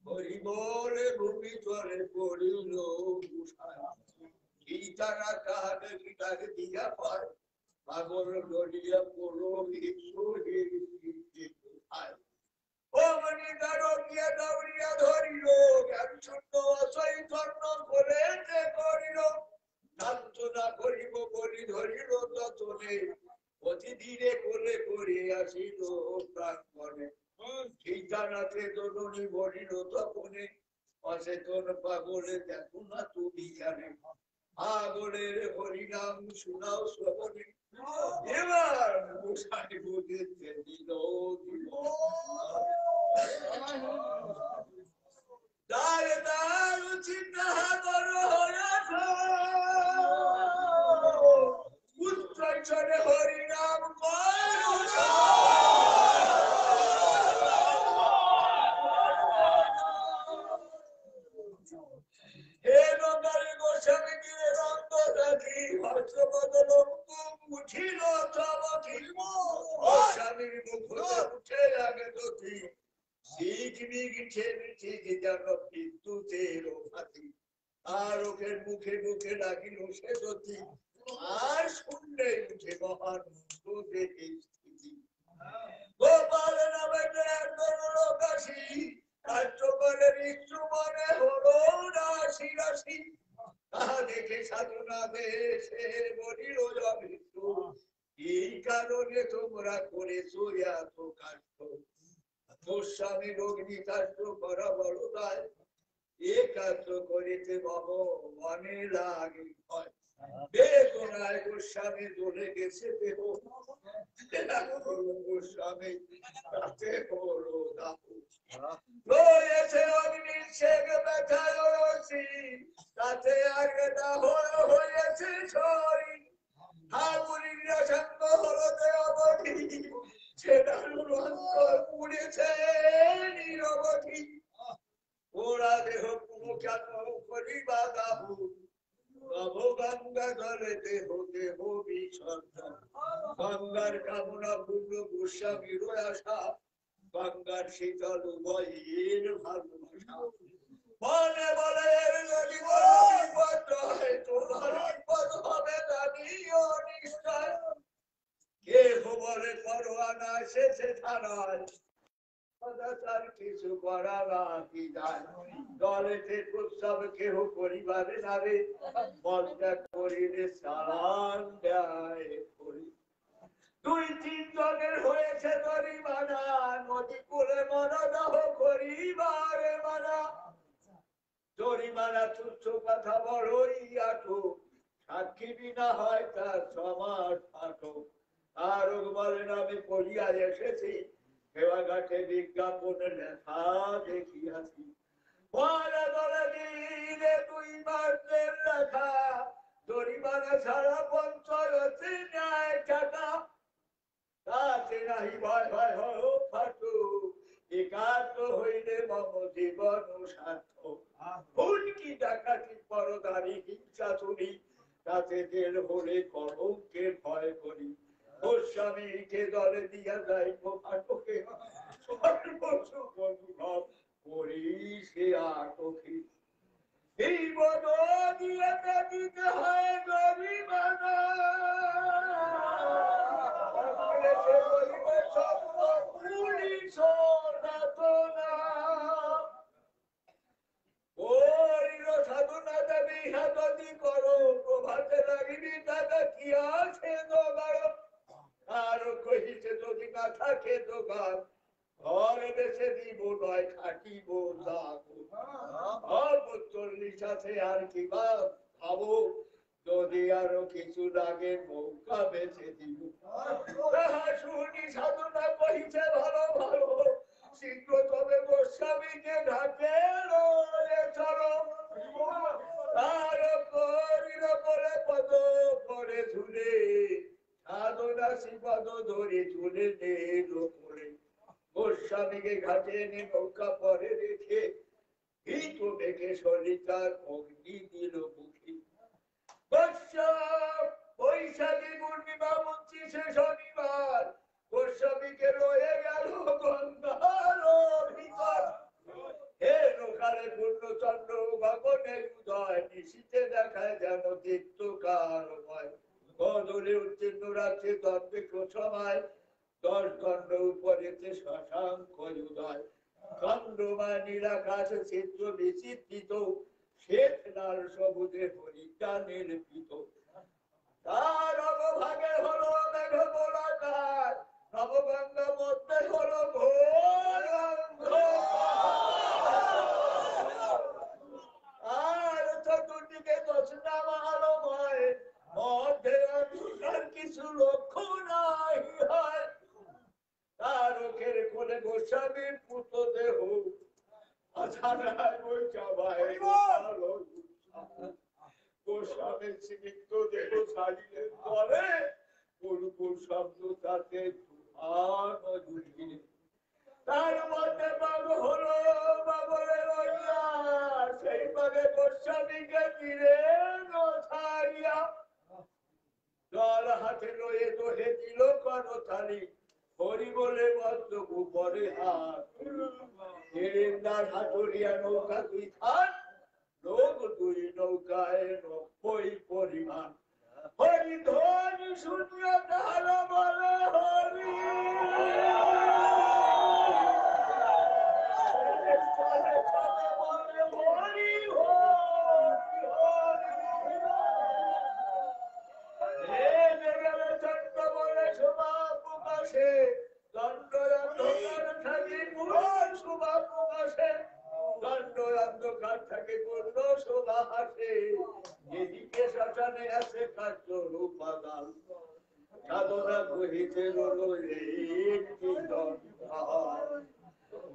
হরিবলে ভূমি চলে পড়িল তারা কাহাকে গীতাকে দিয়া পায় পাগল গড়িয়া পড়ো অমনি দাঁড়িয়া দৌড়িয়া ধরিল জ্ঞান শূন্য অচৈতন্য করে করিল সান্ত্বনা করিব বলি ধরিল যতনে প্রতিদিনে কোলে করে আসিল প্রাঙ্গণে সীতানাথে জননী বলিল তখনে অচেতন পাগলে দেখো না তুমি জানে পাগলের হরিনাম শোনাও শ্রবণে এবার গোসাই বুঝেছে দিল দার দার চিন্তা করো উচ্চরে হরিনাম হে নন্দারে গোস্বামী গিরে নন্দ রাখি হর্ষবদল উঠিল গোস্বামীর মুখ উঠে লাগে দতি শিখ বিঘিছে ঠিক যেন বিদ্যুতের ফাঁকি আর ওকের মুখে মুখে লাগিল সে দতি আর শুনলে উঠে মহান দেখে স্থিতি গোপাল নামে কাশি কার্যকরের ইচ্ছু মনে হলো রাশি রাশি তাহা দেখে সাধনা দেশে বলিল মৃত্যু এই কারণে তোমরা করেছো এত কাষ্ট গোস্বামী অগ্নি কাষ্ট করা বড় দায় এ কার্য করিতে মনে লাগে ভয় বেদনায় গোস্বামী জ্বলে গেছে দেহ গোস্বামী তাতে বড় দাহ রয়েছে অগ্নির শেখ ব্যথায় রসি তাতে আগে দাহ হয়েছে শরীর ঠাকুরিরা সঙ্গ হলতে অবধি সেটার অন্তর পুড়েছে নিরবধি ওরা দেহ পুনঃ করিবা দাহু নব গঙ্গা জলে দেহ দেহ বিসর্জন গঙ্গার কামনা পূর্ণ গোস্বামীর আশা গঙ্গার শীতল উভয়ের ভালোবাসা মনে বলে যদি বিপদ হয় তোমার বিপদ হবে জানিও নিশ্চয় কেহ বলে পরোয়ানা শেষে থানায় কিছু করা বাকি যায় দলেতে প্রস্তাব কেহ পরিবারে নারে মজা করিলে সালাম দেয় করি 2-3 জনের হয়েছে দরিমানা নদী কুলে মরদাহ করিবারে মানা জরিমানা তুচ্ছ কথা বড়ই আটো সাক্ষী বিনা হয় তার সমাজ পাঠো আর বলেন আমি পড়িয়া এসেছি সেবাঘাটে বিজ্ঞাপন লেখা দেখিয়াছি বলে বলে দিলে 2 মাসের লেখা জরিমানা ছাড়া পঞ্চায়েতে ন্যায় টাকা তাতে নাহি ভয় ভয় হয় ফাটু একাত্ম হইলে মম জীবন সার্থক হুমকি ডাকাতি পরদারি হিংসা চুরি তাতে জেল হলে কলঙ্কে ভয় করি গোস্বামীকে দলে দিয়া যাইব ফাটকে সর্বসুখ অনুভব করি সে আটকে এই বদলিয়া দিতে হয় গরিবানা পুলিশ না সাধনা দেবী হাতি করো প্রভাতে লাগিবি দাদা কি আছে দোগাড় আর কহিছে যদি না থাকে দোকান ঘর বেছে দিব নয় খাটিব চল্লিশ আছে আর কি ভাবো যদি আরো কিছু লাগে মৌকা বেছে দিব শুনি সাধনা কহিছে ভালো ভালো শীঘ্র তবে গোস্বামীকে ঢাকে চলো তার করিল বলে পদ করে ঝুলে সাধনা শ্রীপদ ধরে ঝুলে করে গোস্বামীকে ঘাটে এনে নৌকা পরে রেখে ভীত মেঘে সলিতার অগ্নি দিল মুখে বৈশাখী পূর্ণিমা 29শে শনিবার গোস্বামীকে রয়ে গেল গন্ধার ভিতর হে লোকালে পূর্ণচন্দ্র গগনে উদয় নিশীতে দেখায় যেন দীপ্তকার হয় বদলে উত্তীর্ণ রাখছে দর্পেক্ষ সময় 10 দণ্ড উপরেতে শশাঙ্ক উদয় খণ্ডময় নীলাকাশ চিত্র বিচিত্রিত শ্বেত লাল সবুজে হরিকা নির্মিত তার অবভাগে হলো মেঘ গোলাকার নবগঙ্গা মধ্যে হলো ঘোর আর চতুর্দিকে দশনামা আলোময় মধ্যে আর কিছু লক্ষ্য নাই হয় তার ওখের কোলে গোস্বামীর পুত দেহ গোস্বামীর স্নিগ্ধ দেহ ছাড়িলেন তলে পূর্ব শব্দ তাতে তার মধ্যে বাঘ হলো বাবরে লইয়া সেই বাঘে গোস্বামীকে তীরে ছাড়িয়া জল হাতে লয়ে দোহে দিল করতালি হরি বলে বদ্ধ উপরে হাত হিরিন্দার হাতুড়িয়া নৌকা 2 খান লোক 2 নৌকায় 90 পরিমাণ হরি ধ্বনি শুনিয়া তাহারা বলে হরি এদিকে শ্মশানে আছে কার্য রূপাদান সাধনা কহিতে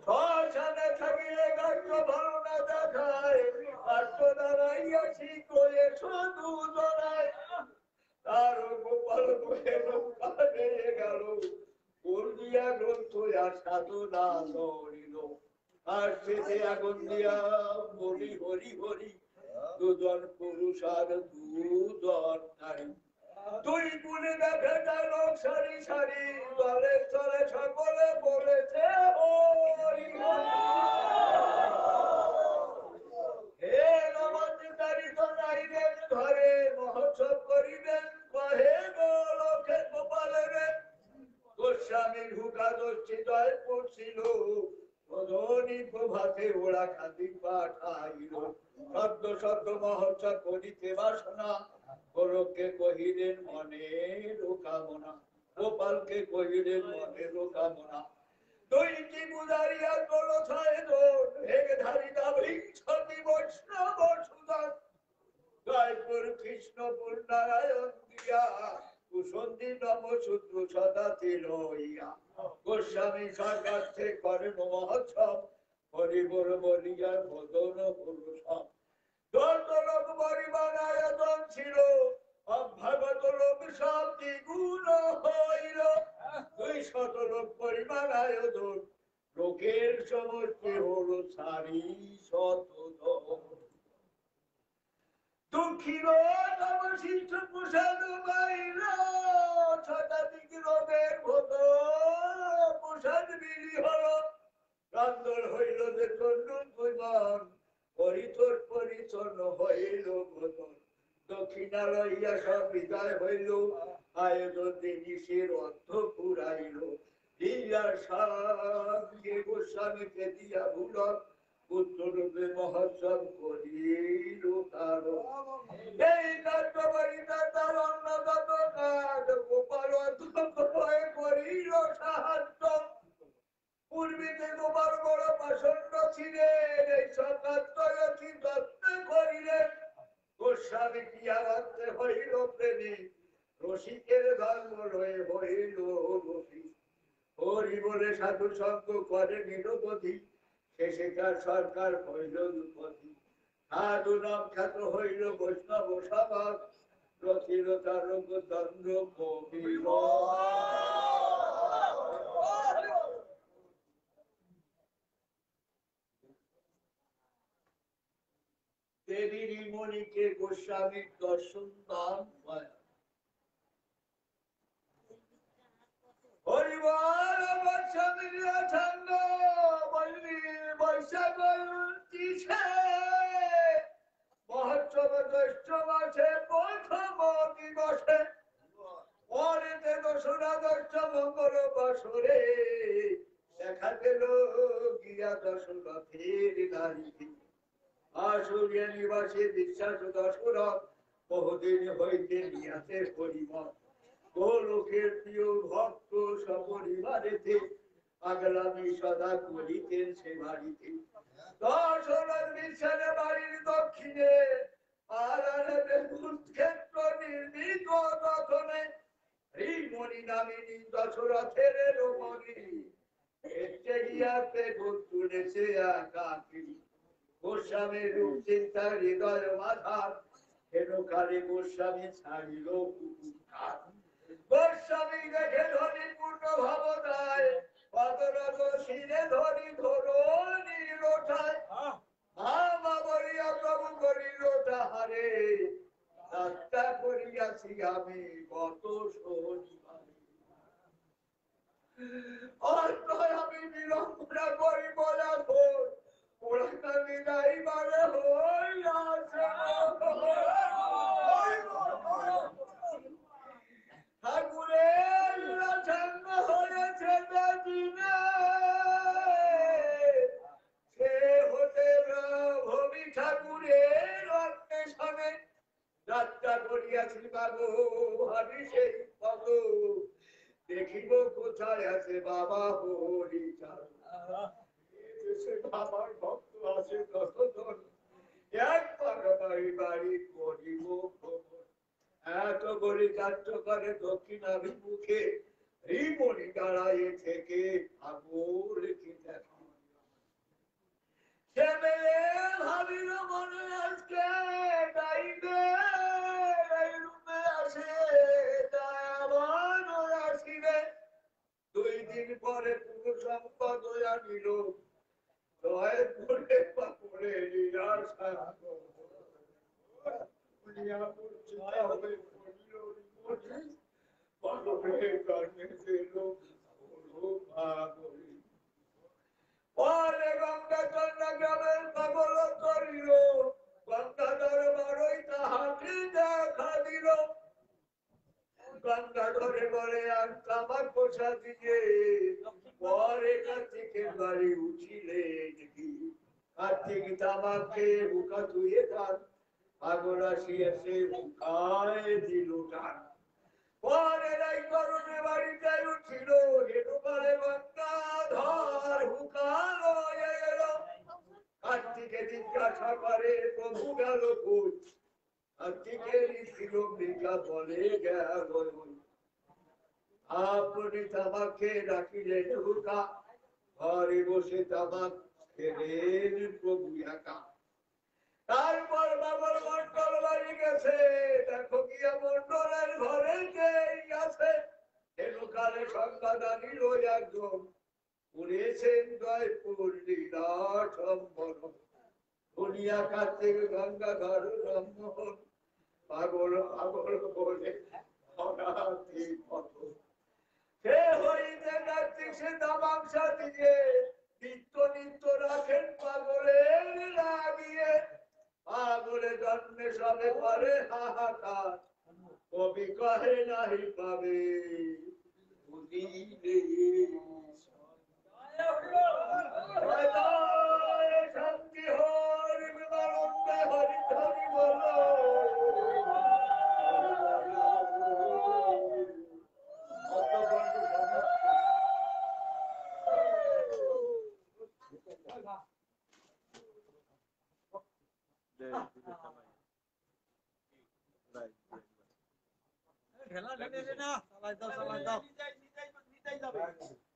শ্মশানে থাকিলে কার্য ভালো না দেখায় কার্য দাঁড়াইয়াছি করে শুধু জড়ায় তার গোপাল বলে নৌকা নিয়ে গেল দিয়া গ্রন্থ আর সাধনা ধরিল আর শেষে আগুন দিয়া বলি হরি হরি 2 জন পুরুষ আর 2 জন নারী 2 গুণে দেখে গেল সারি সারি দলে চলে সকলে বলেছে হরি হে নবদ্বীপধারী তো নারীদের ঘরে মহোৎসব করিবেন কহে লোকে গোপালের গোস্বামীর হুকা দর্শিতয় পড়ছিল প্রধনী প্রভাতে ওরা খাদি পাঠাইল শব্দ শব্দ মহোৎসব করিতে বাসনা গোলককে কহিলেন মনের কামনা গোপালকে কহিলেন মনের কামনা দৈনিক বুঝারিয়া গোল ছয় দোষ এক ধারিতা বিংশতি বৈষ্ণব সুদান জয়পুর কৃষ্ণপুর নারায়ণ দিয়া কুসন্দি নমসূত্র সদা তিলইয়া গোস্বামী সরকার করেন মহোৎসব হরিবর বলিয়া বদন পুরুষব 10 লোক পরিমাণ আয়োজন ছিল অভ্যাগত লোক সব দ্বিগুণ হইল 200 লোক পরিমাণ আয়োজন লোকের সমষ্টি হলো সারি শত দুঃখীর অবশিষ্ট প্রসাদ বাইর শতাধিক রোগের মতো প্রসাদ বিলি হল কান্দর হইল যে চন্দন পৈমান পরিতর পরিচ্ছন্ন হইল বদন দক্ষিণা লইয়া সব বিদায় হইল আয়োজন জিনিসের অর্থ পুরাইল দিয়ার সামনে গোস্বামীকে দিয়া ভুলক পুত্ররূপে মহোৎসব করিল তার এই কার্যকারিতা তার অন্নগত কাজ গোপাল করিল সাহায্য পূর্বীতে গোপাল বড় পাষণ্ড ছিলেন এই সকাত্তয়ী যত্ন করিলেন গোস্বামী ক্রিয়া রাখতে হইল প্রেমী রসিকের ধর্ম রয়ে হইল রসিক হরি বলে সাধু সঙ্গ করে নিরবধি শেষে তার সরকার হইল দুপতি সাধু নাম খ্যাত হইল বৈষ্ণব সমাজ রচিল তার দণ্ড কবির দেবীর মণিকে গোস্বামীর দর্শন দান হয় হরিবল গোস্বামীর ছন্দ বল্লী বৈশাখ মহোৎসব জ্যৈষ্ঠ মাসে প্রথম দিবসে পরেতে দোসরা জ্যৈষ্ঠ মঙ্গল বছরে দেখা গেল গিয়া দশরথের নারী আসুরিয়া নিবাসে বিশ্বাস দশরথ বহুদিন হইতে নিয়াতে পরিমল গোলোকের প্রিয় ভক্ত সপরিবারেতে পাগলামি সদা করিতেন সে বাড়িতে দশরথ বিশ্বাসে বাড়ির দক্ষিণে ক্ষেত্র নির্মিত দর্শনে শ্রীমণি নামিনী দশরথের রমণী এসে গিয়াতে তুলেছে একাকি গোস্বামীর রূপ চিন্তা হৃদয় মাথা কেন কালে গোস্বামী ছাড়িল গোস্বামী দেখে ধরি পূর্ণ ভাবনায় পদরত শিরে ধরি ধরো নিরোঠায় মা বলিয়া প্রভু করিল তাহারে যাত্রা করিয়াছি আমি গত শনিবারে অন্তয় আমি বিড়ম্বনা করি বলা ভোর ওরা বিদায় বারে হইয়াছে ঠাকুরের রাজন্য হয়েছে দিনে সে হতে ভবি ঠাকুরের অন্বেষণে যাত্রা করিয়াছি বাবু ভাবি সেই পদ দেখিব কোথায় আছে বাবা হরিচাঁদ আমার ভক্ত আছে কতজন একবার বাড়ি বাড়ি করিব এত বলি যাত্র করে দক্ষিণাভিমুখে শ্রীমণি দাঁড়ায় থেকে ঠাকুর কি দেখি সে মেয়ে ভাবিল মনে আজকে গাইবে এই রূপে আসে আমার আসিবে 2 দিন পরে পুরো সম্পদ আনিল দয় করে পাপড়ে নিরাশা পরে গঙ্গা কন্যা গ্রামের পাগল করিল গঙ্গাধর বারোই তাহাকে দেখা দিল গঙ্গাধরে বলে আর তামাক পোষা দিয়ে পরে কার্তিকের বাড়ি উঠিলে দেখি কার্তিক তামাকে বুকা ধুয়ে তার পাগল আসিয়াছে বুকায় দিল টান পরে রাই করণে বাড়িতে উঠিল হেতুকালে গঙ্গাধর হুকাল হয়ে গেল কার্তিকে জিজ্ঞাসা করে প্রভু গেল কই কার্তিকের ছিল বিজ্ঞা বলে গেল আপনি তামাকে ডাকিলেন হুকা ঘরে বসে তামাক খেলেন প্রভু একা তারপর বাবার মন্ডল বাড়ি গেছে দেখো গিয়া মন্ডলের ঘরে কে আছে হেনুকালে সংবাদ আনিল একজন পুরেছেন জয়পুর লীলা সম্বর দুনিয়া কার্তিক গঙ্গা ধর রমোহন পাগল পাগল বলে অনাথি পথ সে হইতে কার্তিক সে তামাংসা দিয়ে নিত্য নিত্য রাখেন পাগলের লাগিয়ে পাগলে জন্মে সবে করে হাহাকার কবি কহে নাহি পাবে বুঝিলে শান্তি হরি বিমানন্দ হরি হরি বল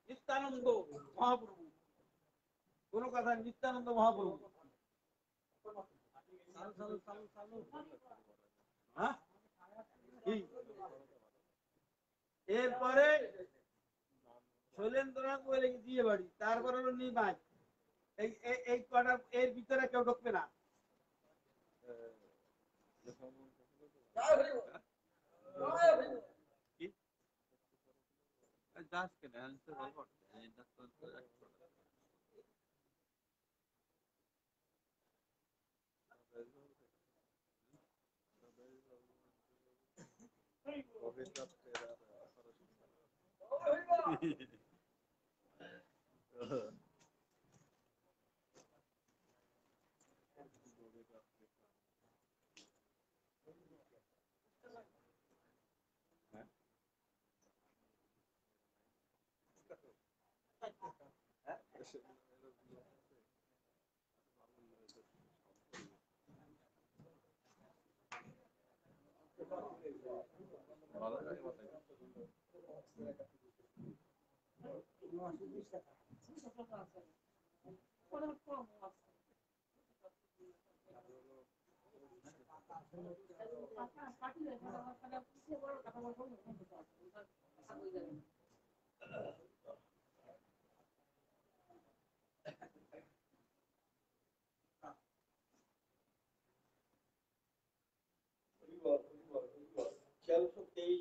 নিত্যানন্দ মহাপ্রভু কোন কথা নিত্যানন্দ মহাপ্রভু এরপরে শৈলেন্দ্রনাথ বলে দিয়ে বাড়ি তারপর হলো নিমাই এই কটা এর ভিতরে কেউ ঢুকবে না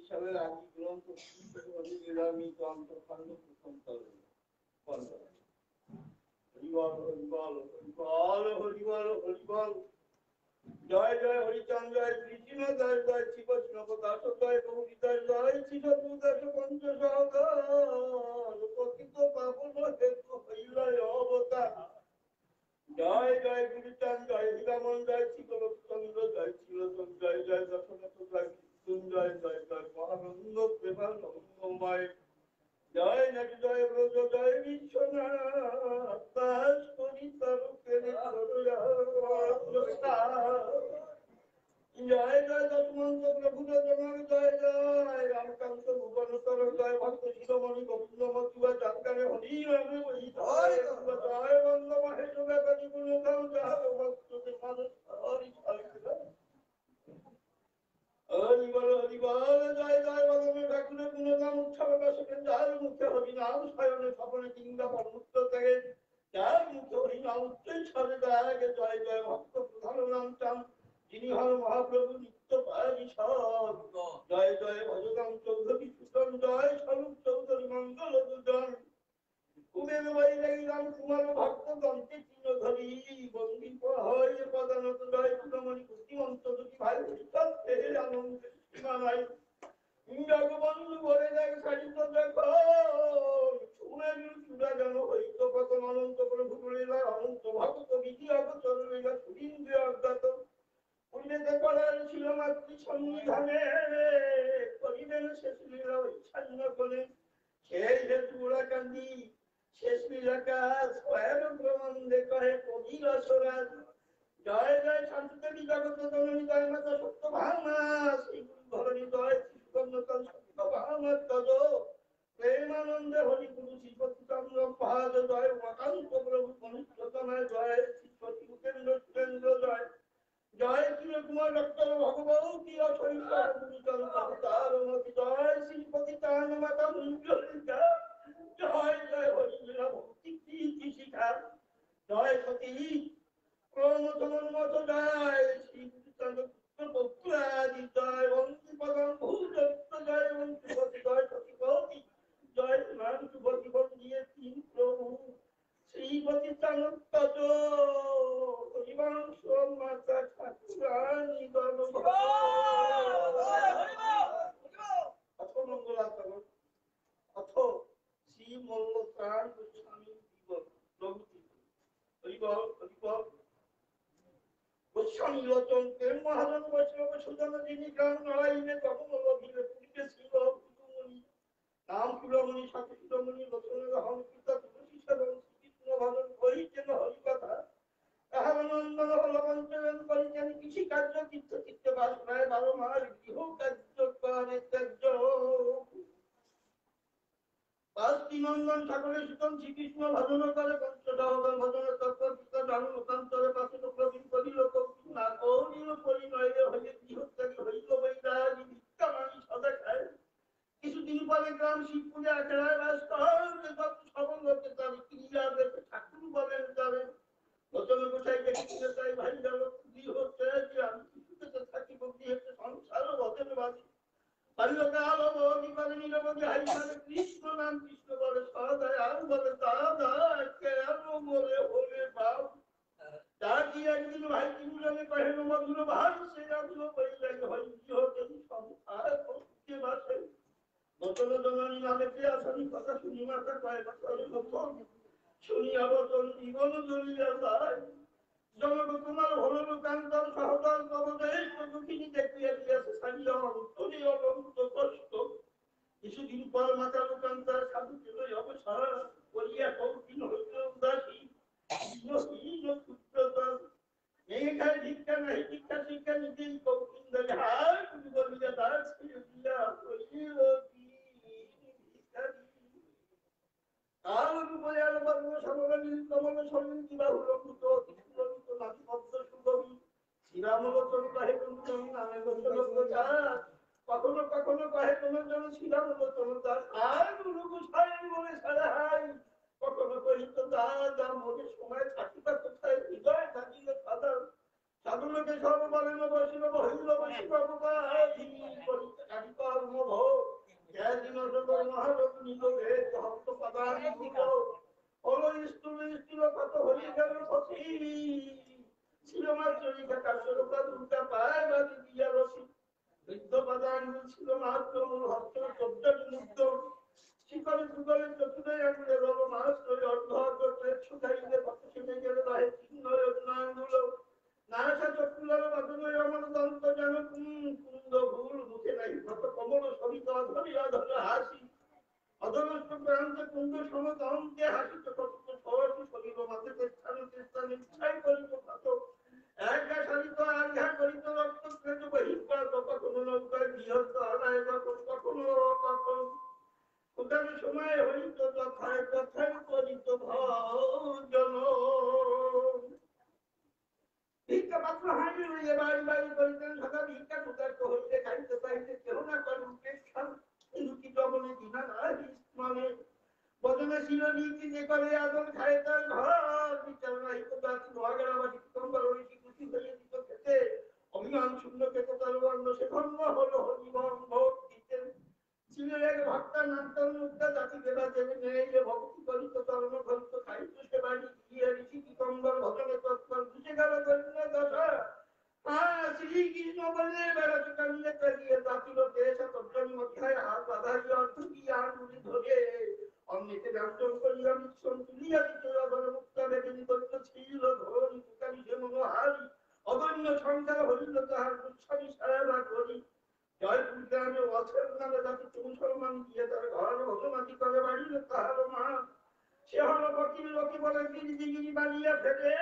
সালের আদি গ্রন্থ জয় জয় হরিচন্দ জয় কৃষ্ণ জয় জয় শিব দাস জয় প্রভু জয় শিব দাস পঞ্চ সহগত পাবন হেতু হইল অবতার জয় জয় গুরুচাঁদ জয় হীরামন জয় শিবচন্দ্র জয় শিলচন্দ জয় জয় দশরথ জয় মৃত্যুঞ্জয় জয় জয় মহানন্দ প্রেমানন্দময় জয় নট জয় ব্রজ জয় বিশ্বনাথ দাস করি তরুকের জয় জয় দশমন্ত প্রভু জগন্নাথ জয় জয় রামকান্ত ভুবনতর জয় ভক্ত শিরোমণি গোবিন্দ মধুয়া চাকারে হরি রামে বলি জয় জয় বন্দ মহেশ ব্যাপারী গুণ গাও যাহার ভক্ত মানুষ হরি হরি বল জয় জয় বলমে ঠাকুরের গুণগান উৎসব বসবেন যার মুখে হরিনাম শয়নে স্বপনে কিংবা পরমুক্ত থেকে যার মুখে হরিনাম উচ্চই সরে যায় জয় জয় ভক্ত প্রধান নাম চান যিনি হন মহাপ্রভু নিত্য পারিষদ জয় জয় ভজগাম চৌধুরী সুতন জয় স্বরূপ চৌধুরী মঙ্গল দুজন কুবের বৈরাগী রাম কুমার ভক্ত দন্তে চিহ্ন ধরি বন্দী হয় পদানত জয় কুলমণি বুদ্ধিমন্ত দুটি ভাই ভবিষ্যৎ আনন্দ সীমা নাই জগবন্ধু বলে দেখ সাজিত দেখো সুমের চূড়া যেন হইত কত অনন্ত প্রভু বলিলা অনন্ত ভক্ত বিধি অগচর লইলা সুরিন্দ্রিয় অজ্ঞাত পূর্বেতে করার ছিল মাতৃ সন্নিধানে করিবেন শেষ লীলা ইচ্ছান্ন করে সেই হেতু ওরা কান্দি শেষ লীলাকা স্বয়ং প্রবন্ধে কহে কবি রসরাজ জয় জয় শান্তিদেবী জগত জননী জয় মাতা সত্য ভাঙা শ্রী গুরু ধরণী জয় শ্রীকন্যতন সত্য ভাঙা তজ প্রেমানন্দে হরি গুরু শ্রীপতি চন্দ্র পাদ জয় মকান্ত প্রভু কনিষ্ঠতনায় জয় শ্রী সতী উপেন্দ্র সুরেন্দ্র জয় জয় শ্রী কুমার ডক্টর ভগবতী অসৈশ্বর গুরুচন্দ্র তার মতি জয় শ্রীপতি চান মাতা মঞ্জুরিকা জয় জয় হরি প্রাণ শুভ জীবন দিয়েছি প্রভু শ্রীপতি চাণক্য হরিবংশ মাতা ঠাকুরানী অথ মঙ্গলাচরণ অথ শ্রী মল্ল প্রাণ গোস্বামী জীবন প্রভৃতি হরিবল হরিবল গোস্বামী লোচন প্রেম মহাজন বৈষ্ণব সুজন যিনি গ্রাম নারায়ণে জগমল ভিড়ে পুরীতে ছিল কুটুমণি নাম কুলমণি সাথে কুলমণি লোচনের হংকৃত তুলসী সেবন শ্রীকৃষ্ণ ভজন করিতেন হরিকথা তাহার নন্দন হলমঞ্চরণ করিতেন কৃষি কার্য তীর্থ চিত্তে বাস প্রায় 12 মাস গৃহ কার্য করে ত্যাজ্য পাঁচটি নন্দন ঠাকুরের সুতন শ্রীকৃষ্ণ ভজন করে পঞ্চদাহন ভজনের তত্ত্ব পিতা জানু মতান্তরে পাশে প্রবীণ করিল কৌতুক না করিল পরিণয়ে হইলে গৃহত্যাগী হইল বৈরাগী ভিক্ষা মানি সদা খায় কিছুদিন পরে গ্রাম শিবপুরে আখড়ায় বাস করতে সবল হতে তার ক্রিয়া দেখে ঠাকুর বলেন তারে লোচন গোসাই দেখতে চাই ভাই গেল গৃহ ত্যাগী আমি কিছুতে থাকিব গৃহেতে সংসার বদল বাজি বাল্যকাল অবধি নিরবধি হারিমালে কৃষ্ণ নাম কৃষ্ণ বলে সদায় আর বলে দাদা কেন বলে হলে বাপ তার কি একদিন ভাই তিনজনে কহেন মধুর ভাই সে রাধুর বৈরাগ হয় গৃহতেই সংসার করতে বাসে নতুন জননী নামে যে আসনি কথা শুনি মাতা কয় বছরের নতুন শুনি আবচন জীবন জ্বলিয়া যায় জনক তোমার হল কান্তর সহদর কবদেশ দুঃখিনী দেখিয়া দিয়াছে সারিয়া অন্তরে অনন্ত কষ্ট কিছুদিন পর মাতা লোকান্তর সাধু ছিল অবসর করিয়া কৌটিন হইল উদাসী মেঘায় ভিক্ষা নাই ভিক্ষা শিক্ষা নিজেই কৌটিন দলে হার বলিয়া দাস দিয়া হইল কাল রূপে আর বর্ণ সমরে নীল কমল শরীর কিবাহুল মুত কৃষ্ণলিত নাতি পদ্ম সুগমী শ্রীরামলোচন কহে কুঞ্চন নামে গোচর দাস কখনো কখনো কহে কুঞ্চন শ্রীরামলোচন দাস আর গুরু গোসাই বলে সারা হাই কখনো কহিত দাদা মোদের সময় থাকিবা কোথায় হৃদয় থাকিলে সাদা সাধু লোকে সব বলেন বৈষ্ণব হইল বৈষ্ণব বাধি করিতে আদি কর্ম ভোগ দিন মহারোগ নিত ভেদ ভক্ত পদানি দিল হলো স্থূল কত হয়ে গেল সখী ছিল মাত্র লিখা কাশ্যপা দুর্গা পায় বাদি দিয়া রসি বৃদ্ধ পদানি ছিল মাত্র মূল হস্ত শব্দ মুগ্ধ শিকলে যুগলে চতুরে আঙুলে রব মাস করে অর্ধ করতে শুকাইলে কত শুনে গেলে রাহে চিহ্ন অগ্নাঙ্গুল নানা চক্রুলার বাদনে আমার দন্ত যেন কুন্দ ভুল মুখে নাই কত কমল সবিত ধরিয়া ধরে হাসি অধনস্থ প্রান্ত কুন্দ সমতমকে হাসিত কত সহসী শরীর মাথে স্থান ইচ্ছাই করিত কত একঘা সারিত আঘা করিত রক্ত ক্রেত বহিষ্কার কখনো নৌকায় বৃহৎ আলায় কখনো কখন উদার সময় হইত তথায় তথায় করিত ভজন ভিক্ষা পাত্র হাঁড়ি লইয়ে বাড়ি বাড়ি করিতেন সদা ভিক্ষা ক্ষুধার্ত হইতে খাইতে পাইতে কেহ না করেন পেশান রুটি জবনে দিনা নাহি মানে বদনে ছিল নীতি যে করে আদর খায় তার ঘর বিচার নাই কোথায় নোয়াগড়াবাসী কম্বল ঐশী খুশি হইয়ে দিত খেতে অভিমান শূন্য খেতে তার বর্ণ সে ধর্ম হলো হরিবন ভোগ দিতেন ছিল এক ভক্তা নান্তর মুক্তা জাতি দেবা দেবে নেই যে ভক্তি করিত ধর্ম করিত খাইত সে বাড়ি গিয়ে ঋষি কম্বল ভজনে তৎপর বুঝে গেল করিল দশা শ্রীকৃষ্ণ বলে বেড়াতে কান্নে চালিয়ে জাতির দেশ তত্ত্বনি মধ্যায় হাত বাধাই অর্থ কি আঙুলি ধরে অন্যকে ব্যঞ্জন করিয়া মিশ্রণ তুলিয়া দিত অধর মুক্তা বেদিনী করিত ছিল ধরি পুকারি সে মনোহারি অগণ্য সংখ্যা হরিল তাহার গুচ্ছামি সারা করি জয়পুর গ্রামে অছের নামে জাতি মুসলমান দিয়ে তার ঘর ভগমাতি করে বাড়িল তাহার মা সে হল ফকির লোকে বলে গিরিগিরি বানিয়া ফেলে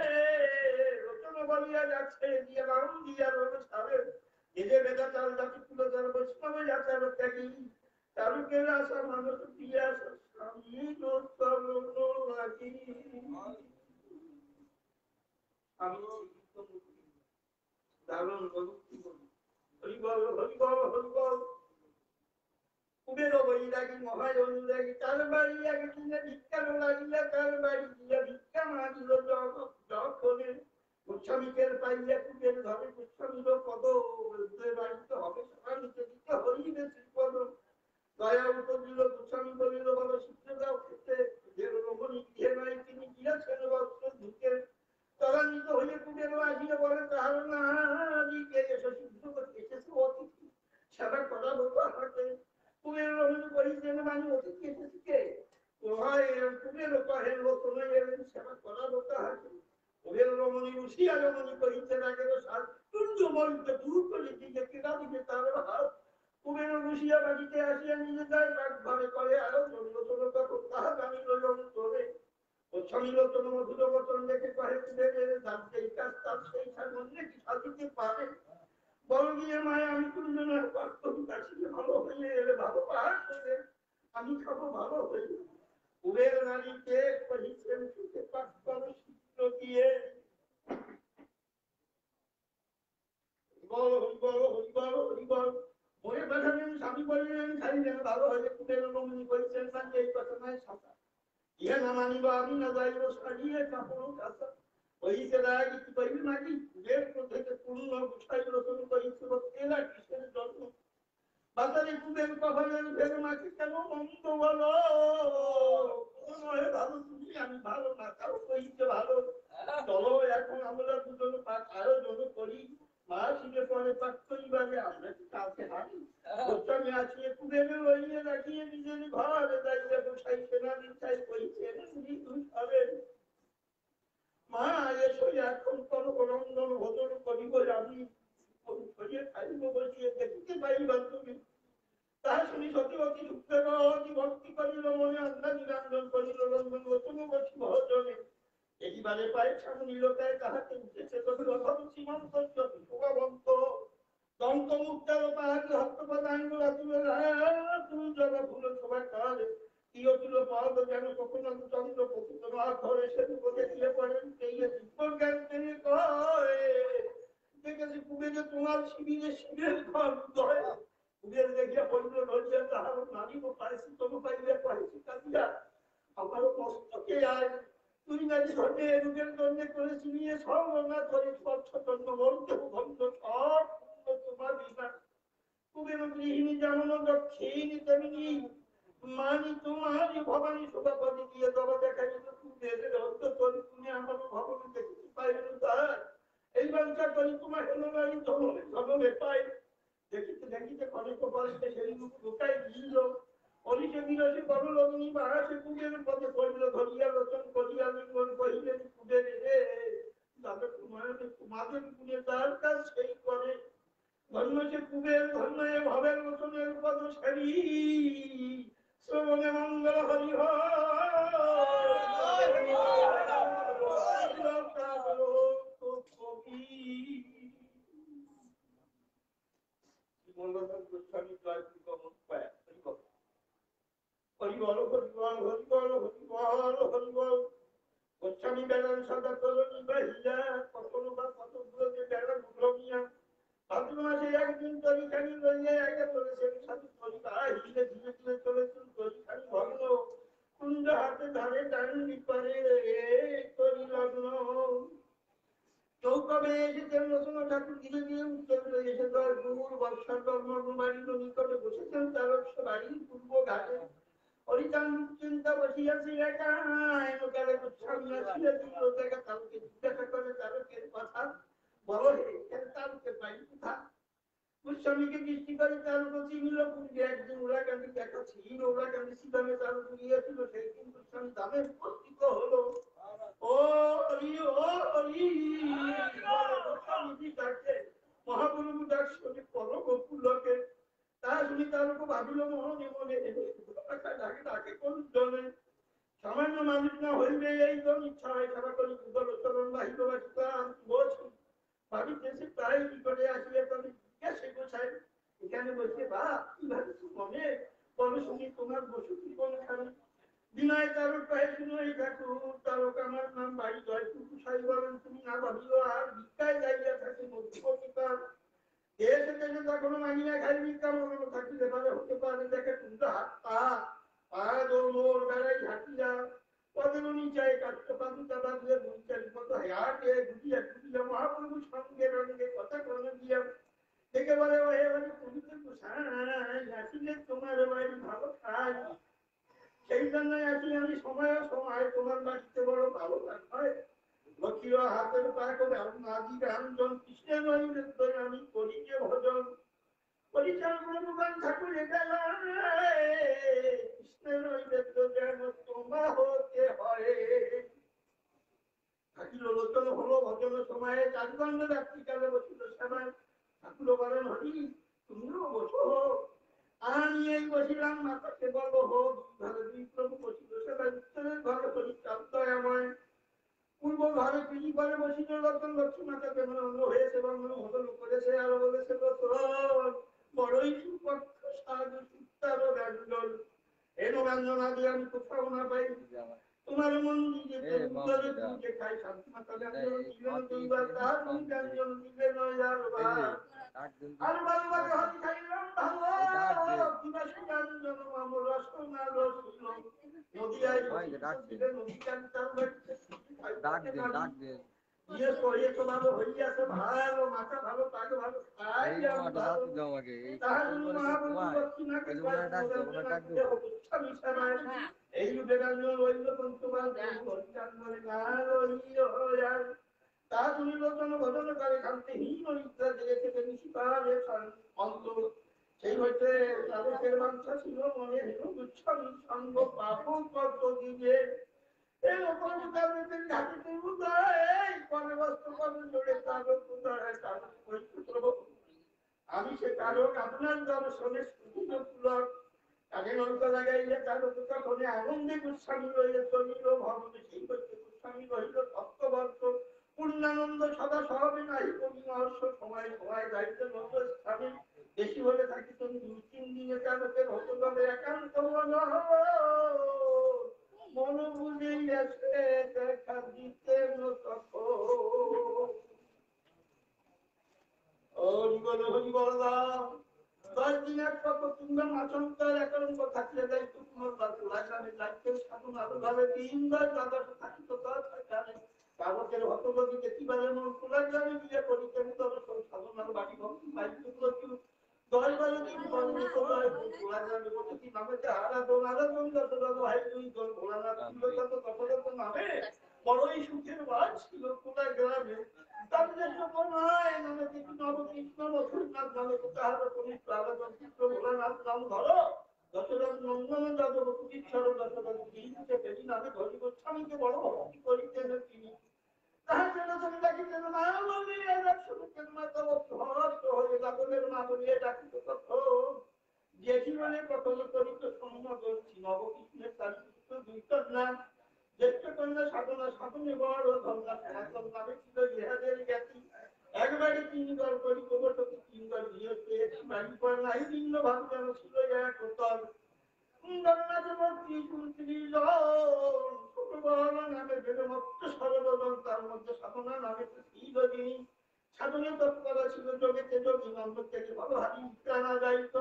লোচন বলিয়া যাচ্ছে দিয়ে রাম দিয়া রোগ ছাড়ে নিজে বেদা তার জাতি তুলে তার বৈষ্ণবে যাচার ত্যাগী তালুকের আশা মানুষ দিয়া স্বামী লাগি আমি দারুণ প্রযুক্তি করি হরিবল হরিবল হরিবল কুবের বৈরাগী মহায় অনুরাগী তার বাড়ি একদিনে ভিক্ষা লাগিলে তার বাড়ি দিয়া ভিক্ষা মাগিল যখনে গোস্বামীকের পাইয়া কুবের ধরে গোস্বামীর পদ বাড়িতে হবে সকালিতে দিতে হরিবে শ্রীপদ দয়া উত্তর দিল, গোস্বামী বলিল, বলো শীঘ্র দাও খেতে। যে রমণী গৃহে নাই তিনি গিয়েছেন বস্ত্র ধুতে। ত্বরান্বিত হয়ে কুবের আসিয়া বলে, তাহার নারীকে এসে শীঘ্র এসেছে অতিথি, সেবা করাবো তাহাকে। কুবের রমণী কহিতেন, মানে অতিথি এসেছে কে? কুবের কহেন, লোকন এলেন, সেবা করাবো তাহাকে। কুবের রমণী রুষিয়া রমণী কহিতে লাগেন, সাতুর্য বলতে দূর করে দিকে কেনা দিকে তার হাত। কুবের রুষিয়া বাড়িতে আসিয়া নিজে যায় ঘরে করে আয়োজন। লোচন তখন তাহা জানিল যন্ত্রে। গোস্বামীলোচন মধুর বচন দেখে কহে, কুবেরের যার যেই কাজ তার সেই সামনে কি সাজিতে পারে? বল গিয়ে মায়, আমি কুঞ্জনের বাস্তব কাশিয়ে ভালো হইলে এলে ভালো পাহাড় করে আমি খাবো ভালো হইলে। কুবের নারীকে কহিছেন, সুখে পাক করো শীঘ্র দিয়ে। বল হরিবল হরিবল হরিবল। মনে পাঠালেন, স্বামী বলিলেন, খাইলেন ভালো হইলে। কুবের রমণী কহিছেন, মানে এই কথা নাই সাঁতা, ইহা না মানিব আমি না যাইব সারিয়ে কাপড় কাঁচা। কহিছে রাগি কি কহিবি নাকি? কুবের থেকে পূর্ণ গুছাই রচন কহিছিল, তেলা কিসের জন্ম? বাজারে কুবের কখলেন, ফের মাকে কেন মন্দ বলো? নয় ভালো তুমি, আমি ভালো না, কারো কহিছে ভালো। চলো এখন আমরা দুজন পাক আয়োজন করি, মা শিখে পরে পাক করিবারে আমরা কি কাউকে হারি? গোস্বামী আসিয়ে কুবেরে লইয়ে রাখিয়ে নিজের ঘরে যাইলে বসাই সেনা নিচ্ছাই কইছেন, মা এসো এখন কনক রঞ্জন ভোজন করিব, আমি খাইব বসিয়ে দেখিতে পাইবা তুমি। তাহা শুনি সতীবতী শুক্রেবতী ভক্তি করিল মনে, আন্দাজি রঞ্জন করিল রঞ্জন বচন বসি ভজনে। একেবারে পায়ে সামনি লোকায় তাহাকে উঠেছে তবে রথম সীমন্ত শোভাবন্ত। দন্ত মুক্তার পাহাড়ি হস্তপদাঙ্গ রাতুল তুল জল ফুল শোভা করে। প্রিয় তুল পদ যেন কখনো চন্দ্র প্রকৃত না ধরে সে রূপকে দিয়ে পড়েন সেই জ্ঞান তিনি কয়। দেখেছি কুবেরে তোমার শিবিরে শিবের ঘর দয়। কুবের দেখিয়া বলল, ধরিয়া তাহার নারী পাইছি তবু পাইলে পাইছি কাঁদিয়া আমার মস্তকে আয়। তুই নাকি ধরে রূপের জন্য করেছি নিয়ে সর্বনা ধরে স্বচ্ছতন্য মন্ত্র ভন্ড সব তোমার বিনা। কুবের গৃহিণী যেমন দক্ষিণী তেমনি মানি তোমারই ভবানী শোভাপতি দিয়ে দবা দেখা যেত। কুবেরের অন্তর তুমি আমার ভবন দেখিতে পাইল তার এই বাঞ্ছা করি তোমার হেন নারী জনমে জনমে পাই। দেখিতে দেখিতে কনক বর্ষে সেই রূপ ঢোকাই দিল। অলিকে বিরসে করল অগ্নি বাহাসে কুবের পথে পড়ল ধরিয়া লোচন করিয়া লিঙ্গন কহিলেন, কুবের রে যাবে তোমাদের গুণে তার কাজ সেই করে। ধন্য সে কুবের, ধন্য এ ভবের লোচনের পদ সারি। শ্রবণে মঙ্গল হরি গোস্বামী জয় পায়। হরিবল হরিবল হরিবল হরিবল হরিবল। গোস্বামী বেড়ান সাদা তরণী বাহিয়া, কখনো বা কতগুলোকে বেড়ান ভ্রমিয়া। ভাদ্র মাসে একদিন তরিখানি লইয়া আগে চলেছেন সাধু তরিকা হিলে ধীরে ধীরে চলেছেন তরিখানি ভগ্ন। কুঞ্জ হাতে ধারে ডান্ডি করে তরি লগ্ন। চৌকবে এসেছেন রচনা ঠাকুর ধীরে ধীরে উত্তর এসে দশ গুরুর বর্ষার ধর্ম বাড়ির নিকটে বসেছেন তারস্য বাড়ির পূর্ব ঘাটে। হরিচান চিন্তা বসিয়াছি একা লোকালে গোস্বামী আসিয়া দিল দেখা তালুকে জিজ্ঞাসা করে তালুকের কথা। বলো হে তালুকে পাই কোথা? গোস্বামীকে দৃষ্টি করে তালুক চিনিল পূর্বে একদিন ওরাকান্দি দেখা ছিল। ওরাকান্দি সিদামে তালুক গিয়েছিল, সেই দিন গোস্বামী দামে উপস্থিত হলো। ও হরি ও হরি গোস্বামীজি ডাকে, মহাপ্রভু ডাক শুনে পরম পুলকে। তা শুনি তালুক ভাবিল মনে মনে, ডাকে ডাকে কোন জনে? সামান্য মানুষ না হইবে এই জন ইচ্ছা হয় খেলা করি চরণ বাহিত বসি ভাবিতেছি প্রায় নিকটে আসিলে তবে জিজ্ঞাসা গোছাই এখানে বসে বা কি ভাবিস মনে বলো শুনি তোমার বসতি কোনখানে? বিনয় তারক পায়ে শুনো এই ঠাকুর তারক আমার নাম বাড়ি জয়পুর সাই বলেন তুমি না ভাবিও আর ভিক্ষায় যাইয়া থাকে মধ্যপতিকার দেশে দেশে তখন মানিয়া খাই ভিক্ষা মনে থাকিতে পারে হতে পারে দেখে তুমি হাত পা পা মোর বেড়াই হাঁটিয়া পদের নিচায় কাটতে পান্তা বাঁধলে মুঞ্চারি মতো হাটে ঘুরিয়া ঘুরিয়া মহাপ্রভু সঙ্গে রঙে কথা ক্রমে দিয়া দেখে বলে ও হে মানে তুমি তো আসলে তোমার বাড়ি ভালো খাই, সেই জন্য আছি আমি সময় সময় তোমার বাড়িতে বড় ভালো হয়। লক্ষ্মীর হাতের পাক নাদি রাঞ্জন কৃষ্ণের নৈবেদ্য আমি করি যে ভজন, পরিচালনা দোকান ঠাকুরে গেলাম কৃষ্ণের নৈবেদ্য যেন তোমা হতে হয়। ঠাকুর লোচন হলো ভজন সময়ে 4 ঘন্টা রাত্রিকালে বসিল সেবায়। ঠাকুর বলেন হরি তুমিও বসো, আমি এই বসিলাম মাতা সেবা হোক ঘরে দুই প্রভু বসিল সেবায়। উত্তরের ঘরে দয়াময়, পূর্ব ঘরে পিড়ি করে বসিল রতন লক্ষ্মী মাতা কেমন অঙ্গ হয়েছে এবং ভজন করেছে আর বলেছে বড়ই সুপক্ষ সাধু সুতার ব্যঞ্জন, এর ব্যঞ্জনা দিয়ে আমি কোথাও না পাই। তোমার মন্দিরে উত্তরে পূজে খাই শান্তি মাতা ব্যঞ্জন দিলেন দুইবার, তার ব্যঞ্জন দিলে নয় আর আর বারবার হরি খাইলাম ভালো দিবাস ব্যঞ্জন আমার রসনা রসিল নদিয়ায় নদী কান্তার ইয়ে করে তো ভালো হইয়াছে ভালো মাথা ভালো তাকে ভালো খাই তাহার মহাপ্রভু দক্ষিণাকে এই রূপে ব্যঞ্জন রইল পঞ্চমাল হরিচান্দনে গান রইল। তা শুনিল ভজন করে শান্তিহীন নিদ্রা জেগে থেকে নিশিকালে অন্ত, সেই হইতে তারকের বাঞ্ছা ছিল মনে হেতু গুচ্ছামি সঙ্গ পাপ কত দিবে এই অপরূপে ঘাটিতে উদয় পরে বস্ত্র করে জোড়ে তারক উদয় তারক বৈপুত্র। আমি সে তারক আপনার দর্শনে স্ফুটিত পুলক, তাকে নৌকা লাগাইলে তারক তখনে আনন্দে গোস্বামী রইলে চলিল ভবনে, সেই হইতে গোস্বামী রহিল তত্ত্ববর্ষ পূর্ণানন্দ সদা সহবে নাই কবিমহর্ষ সময় সময় যাইতে নন্দ স্থানে বেশি হলে থাকিত 2-3 দিনে তারকের হতে হবে একান্ত মন বুঝিয়াছে দেখা দিতে হরি বল 10 দিনের কত কিংবা মাচন্তার একান্ত থাকলে দায়িত্ব পুনর্বার পুরাগ্রামে দায়িত্বের সাধন আরো ভাবে 3 বার দ্বাদশ থাকিত তার কাগজের হতগতি দেখিবারে মন পুরাগ্রামে গিয়ে করিতে সাধনার বাড়ি ভক্তি দায়িত্ব প্রচুর 10 বারে দিন কর্মে তোলায় পুরাগ্রামে প্রতি নামে আরাধন আরাধন যত ভাই দুই দল ভোলানাথ ছিল তত নামে বড়ই সুখের বাস ছিল পুরাগ্রামে। তাদের নয় নামে নবকৃষ্ণ নথুরনাথ নামে তাহার কনিষ্ঠ আরাধন চিত্র ভোলানাথ নাম ধরো দশরথ নন্দন যাদব কুটিশ্বর দশরথ দিনকে বেশি নামে ধরি গোস্বামীকে বড় ভক্তি করিতেন তিনি। তাহার জন্য তুমি ডাকিতেন মা বলিয়া শুরুতেন মা তব ভক্ত হয়ে লাগলের মা বলিয়া ডাকিত তখন যেটি বলে পটল করিত সম্মতি নবকৃষ্ণের চারিত্র দুইটার নাম জ্যেষ্ঠ কন্যা সাধনা সাধনে বড় ধন্যা সনাতন নামে ছিল ইহাদের জ্ঞাতি। একবারে 3 বার করি প্রবর্তকে 3 বার বিয়ে পেয়েছি বাড়ি পর নাই ভিন্ন ভাব যেন ছিল এক উত্তর গণনাথ মূর্তি কুন্ত্রীল নামে বেদমত্ত সর্বজন তার মধ্যে সাধনা নামে শ্রীযোগিনী সাধনে তৎপরা ছিল যোগেতে যোগী নন্দ থেকে ভবহারী প্রাণা যাইত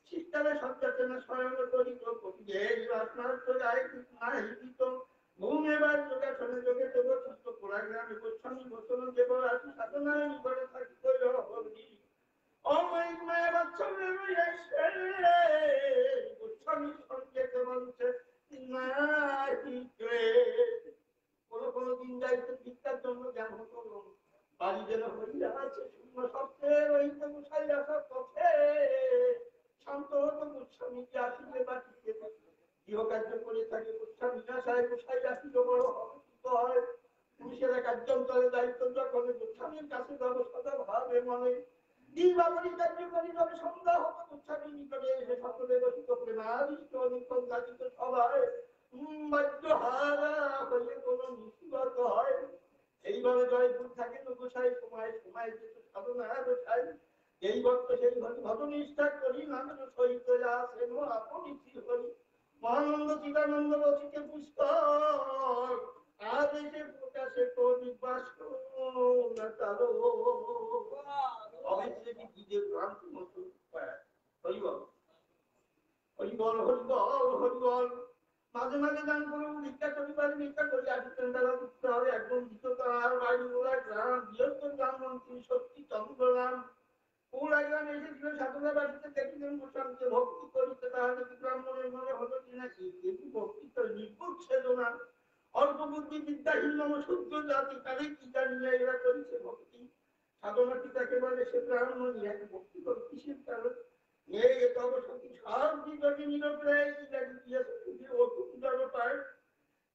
শীতকালে সজ্জাতেনা স্বয়ং করিত আপনার তো গায়ে নাই দিত ভূমেবার যোগাসনে যোগে দেব চিত্ত পুরাগ্রামে গোস্বামী গোসল দেব আসি সাধনায় নিকটে থাকিত হরি অময়িক মায়া বাচ্চা গোস্বামী সঙ্গেতে বলছে কোন দিন যাইতে ভিক্ষার জন্য জ্ঞান হতো বাড়ি যেন হইয়া আছে শূন্য সপ্তাহে রহিতে গোসাই আসার পথে শান্ত হতো গোস্বামীকে আসিলে বাটিতে গৃহকার্য করে থাকে গোস্বামী আশায় গোসাই আসিল বড় হত হয় পুরুষেরা কার্যান্তরে দায়িত্ব যখন গোস্বামীর কাছে যাব সদা ভাবে মনে দিবাবলী কার্যকরী ভাবে সন্ধ্যা হতো গোস্বামীর নিকটে এসে সকলে বসিত প্রেমাদিষ্ট অনুক্ষণ জাতিত সবাই বাদ্য হারা হইলে কোন মুসিবত হয়। এইভাবে জয়পুর থাকে গোসাই সময় সময় যেত সাধনা গোসাই এই ভক্ত সেই ঘটনিষ্ঠা করি নামের সহিত আসেন আপনি হরি মহানন্দ চিদানন্দ রচিতে পুস্তক আজ এসে প্রকাশে তো নির্বাস তারো অবশ্যই নিজের ভ্রান্তি মতো হরিবল হরিবল হরিবল হরিবল। মাঝে মাঝে গান করে ভিক্ষা করিবার ভিক্ষা করি আসতেন বেলা উঠতে হবে একদম দ্বিতীয় তার বাড়ি ওরা গ্রাম বৃহত্তর গ্রাম মন্ত্রী সত্যি চন্দ্রগ্রাম ফুল একজন এসেছিল সাধনা বাড়িতে, দেখিলেন গোস্বামীকে ভক্তি করিতে, তাহলে ব্রাহ্মণের মনে হলো কি না কি কিন্তু ভক্তি তো নিপুণ ছিল না, অল্প বুদ্ধি বিদ্যাহীন মম সূর্য জাতি, তাদের কি জানিয়া এরা করেছে ভক্তি। সাধনা পিতাকে বলে সে ব্রাহ্মণ ইহাকে ভক্তি করে কিসের কারণ, এই তব সতী সব জীবকে নিরপ্রায় পায়।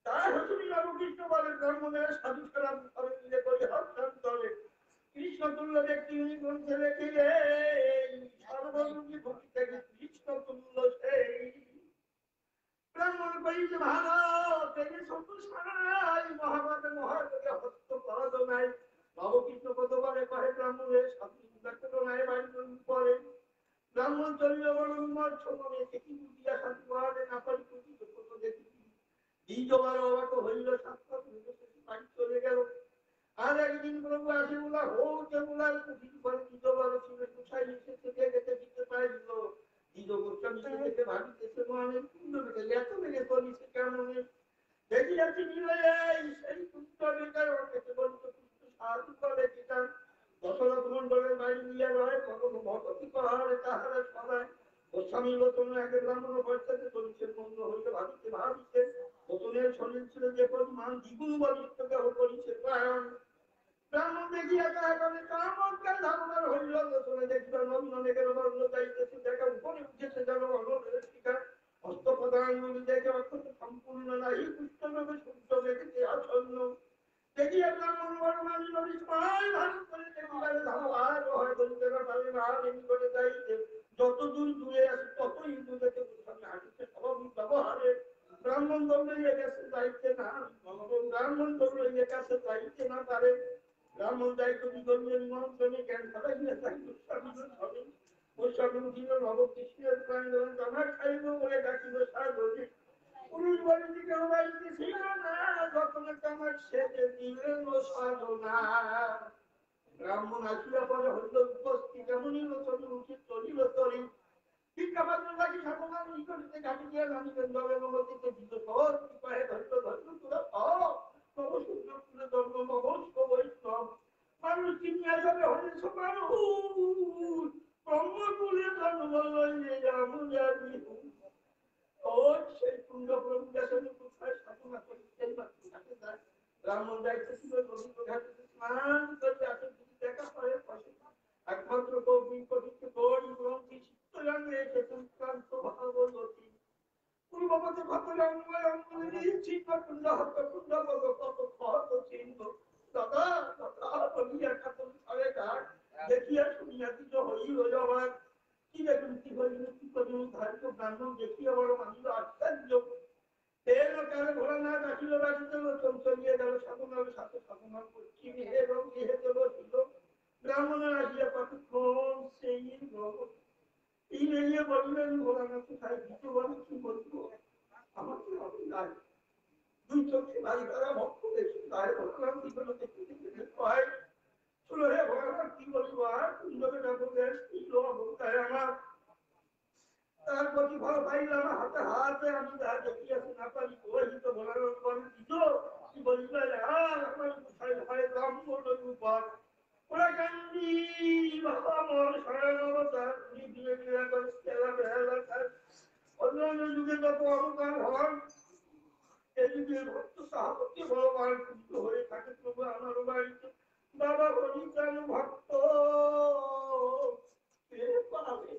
তার হচ্ছে রামকৃষ্ণ বলে ব্রাহ্মণের সাধু সারা মিলে করে হস্তান্তরে কৃষ্ণ তুল্য ব্যক্তি গ্রন্থে লেখিলে সর্বরূপী ভক্তি থেকে কৃষ্ণ তুল্য সেই ব্রাহ্মণ কইতে ভালো থেকে সন্তোষাই মহাভারতে মহাযোগে হস্ত পদ নাই। নবকৃষ্ণ কতবারে কহে ব্রাহ্মণের সাধু নাই বাড়ি পরে ব্রাহ্মণ চলিল বড় বিমর্ষ মনে দেখি বুঝিয়া শান্তি পাওয়ালে না পারি পুঁজিত কত দেখি দ্বিতীয়বার অবাক হইল, সাক্ষাৎ বাড়ি চলে গেল। আর একদিন প্রভু আসে বলা হোক বলার দ্বিতীয়বার ছিল কোথায় এসেছে দেখে দিতে পারিল। দ্বিতীয় গোস্বামী দেখে ভাবিতেছে মানে কুণ্ড বেগে এত বেগে চলিছে কেমন দেখিয়াছি মিলে সেই কুণ্ড বেগার অনেকে বলিত কুণ্ড সাধু বলে কিটান দশরথ মন্ডলের বাড়ি নিয়ে রয় ভগবতী পাহাড়ে তাহারা সবাই গোস্বামী লোচন একে ব্রাহ্মণ পয়সাতে চলিছে মন্দ হইলে ভাবিতে ভাবিতে নতুনের শরীর ছিল যে পরিমাণ দ্বিগুণ বলিষ্ঠ দেহ করিছে প্রায়ণ। ব্রাহ্মণ দেখিয়া কাহাকে কামকে ধারণার হইল লোচনে দেখিবার নবীন অনেকের বর্ণ যাইতেছে দেখা উপরে উঠেছে যেন অনলের শিকার হস্ত প্রদানগুলি দেখে অত্যন্ত সম্পূর্ণ নাহি পুষ্টভাবে সূর্য দেখেছে আসন্ন দেখিয়া ব্রাহ্মণ বর্ণালী নবী সবাই ধারণ করে দেখিবারে ধারবার হয় বলিতে পারে না এমনি করে যাইতে যত দূর দূরে আসে তত হিন্দু দেখে গোস্বামী হাঁটিতে স্বাভাবিক ব্যবহারে ব্রাহ্মণ দৌড়িয়ে গেছে যাইতে না ব্রাহ্মণ দৌড়িয়ে গেছে যাইতে না পারে ব্রাহ্মণ দায়িত্ব বিধর্মীয় নিমন্ত্রণে জ্ঞান খাটাইলে তাই গোস্বামী হবে গোস্বামী উঠিল নবকৃষ্ণের প্রাণ জানা খাইব বলে ডাকিল সাগরে পুরুষ বাড়িতে কেউ বাড়িতে ছিল না যখন আমার সেজে দিলেন সাধনা। ব্রাহ্মণ আসিয়া পরে হইল উপস্থিত এমনই লোচন উচিত চলিল তরি শিক্ষাপাত্র লাগি সাধনার নিকটে ঘাটি দিয়ে নামিবেন দলে নবতীতে দিত সহজ কয়ে ধরিল ধরিল তোরা নবসূর্য তুলে ধর্ম নবস্ক বৈষ্ণব মানুষ চিনিয়া যাবে হলে মানুষ ব্রহ্মকুলে জন্ম লইলে যেমন যাবি সেই কুণ্ড প্রভুদেশনে কোথায় সাধনা করি সেই ঘাটে যায় ব্রাহ্মণ যাইতেছিল নদীত ঘাটে স্নান করে আসে দেখা পরে বসে একমাত্র কৌমিক পবিত্র গৌরী গ্রন্থি চিত্তরঙ্গে এসেছে উৎক্রান্ত ভাবগতি পূর্বপথে ভদ্রাঙ্গয় অঙ্গুলি চিহ্ন কুণ্ড হত কুণ্ড বগ কত হত চিহ্ন দাদা দাদা বলিয়া খাতন ছড়ে ঘাট দেখিয়া শুনিয়া কিছু হইল যাবার কি দেখুন কি হইল কি করি ধারিত ব্রাহ্মণ দেখিয়া বড় মানিল আশ্চর্য তেল কালে ঘোড়া না ডাকিল বাড়িতে লোচন চলিয়ে গেল সাধনার সাথে সাধনা করছি এবং গৃহেতে বসিল ব্রাহ্মণের আসিয়া কতক্ষণ সেই এই বেরিয়ে বললেন ঘোড়া না কোথায় দ্বিতীয় বলে কি বলবো আমাকে হবে নাই দুই চোখে বাড়ি করা ভক্ত দেখি গায়ে ভগবান কি করে দেখতে দেখতে হয় শুনো হে ভগবান কি বলবো আর কুণ্ডকে ডাকো দেশ আমার তার প্রতি ভালো পাইলাম হাতে হাতে আমি যা দেখিয়াছি না পারি ওই তো বলার বলে দিত কি বলিল আর আমার কোথায় ভয় ব্রাহ্মণ উপর ওরা কান্দি বাবা মন শরণবতার দিয়ে ক্রিয়া করে সেবা বেহালা তার অন্যান্য যুগে যত অবতার হন এই যুগে ভক্ত সাহাবকে ভগবান খুশি হয়ে থাকে প্রভু আমার বাড়িতে বাবা হরিচান ভক্ত পাবে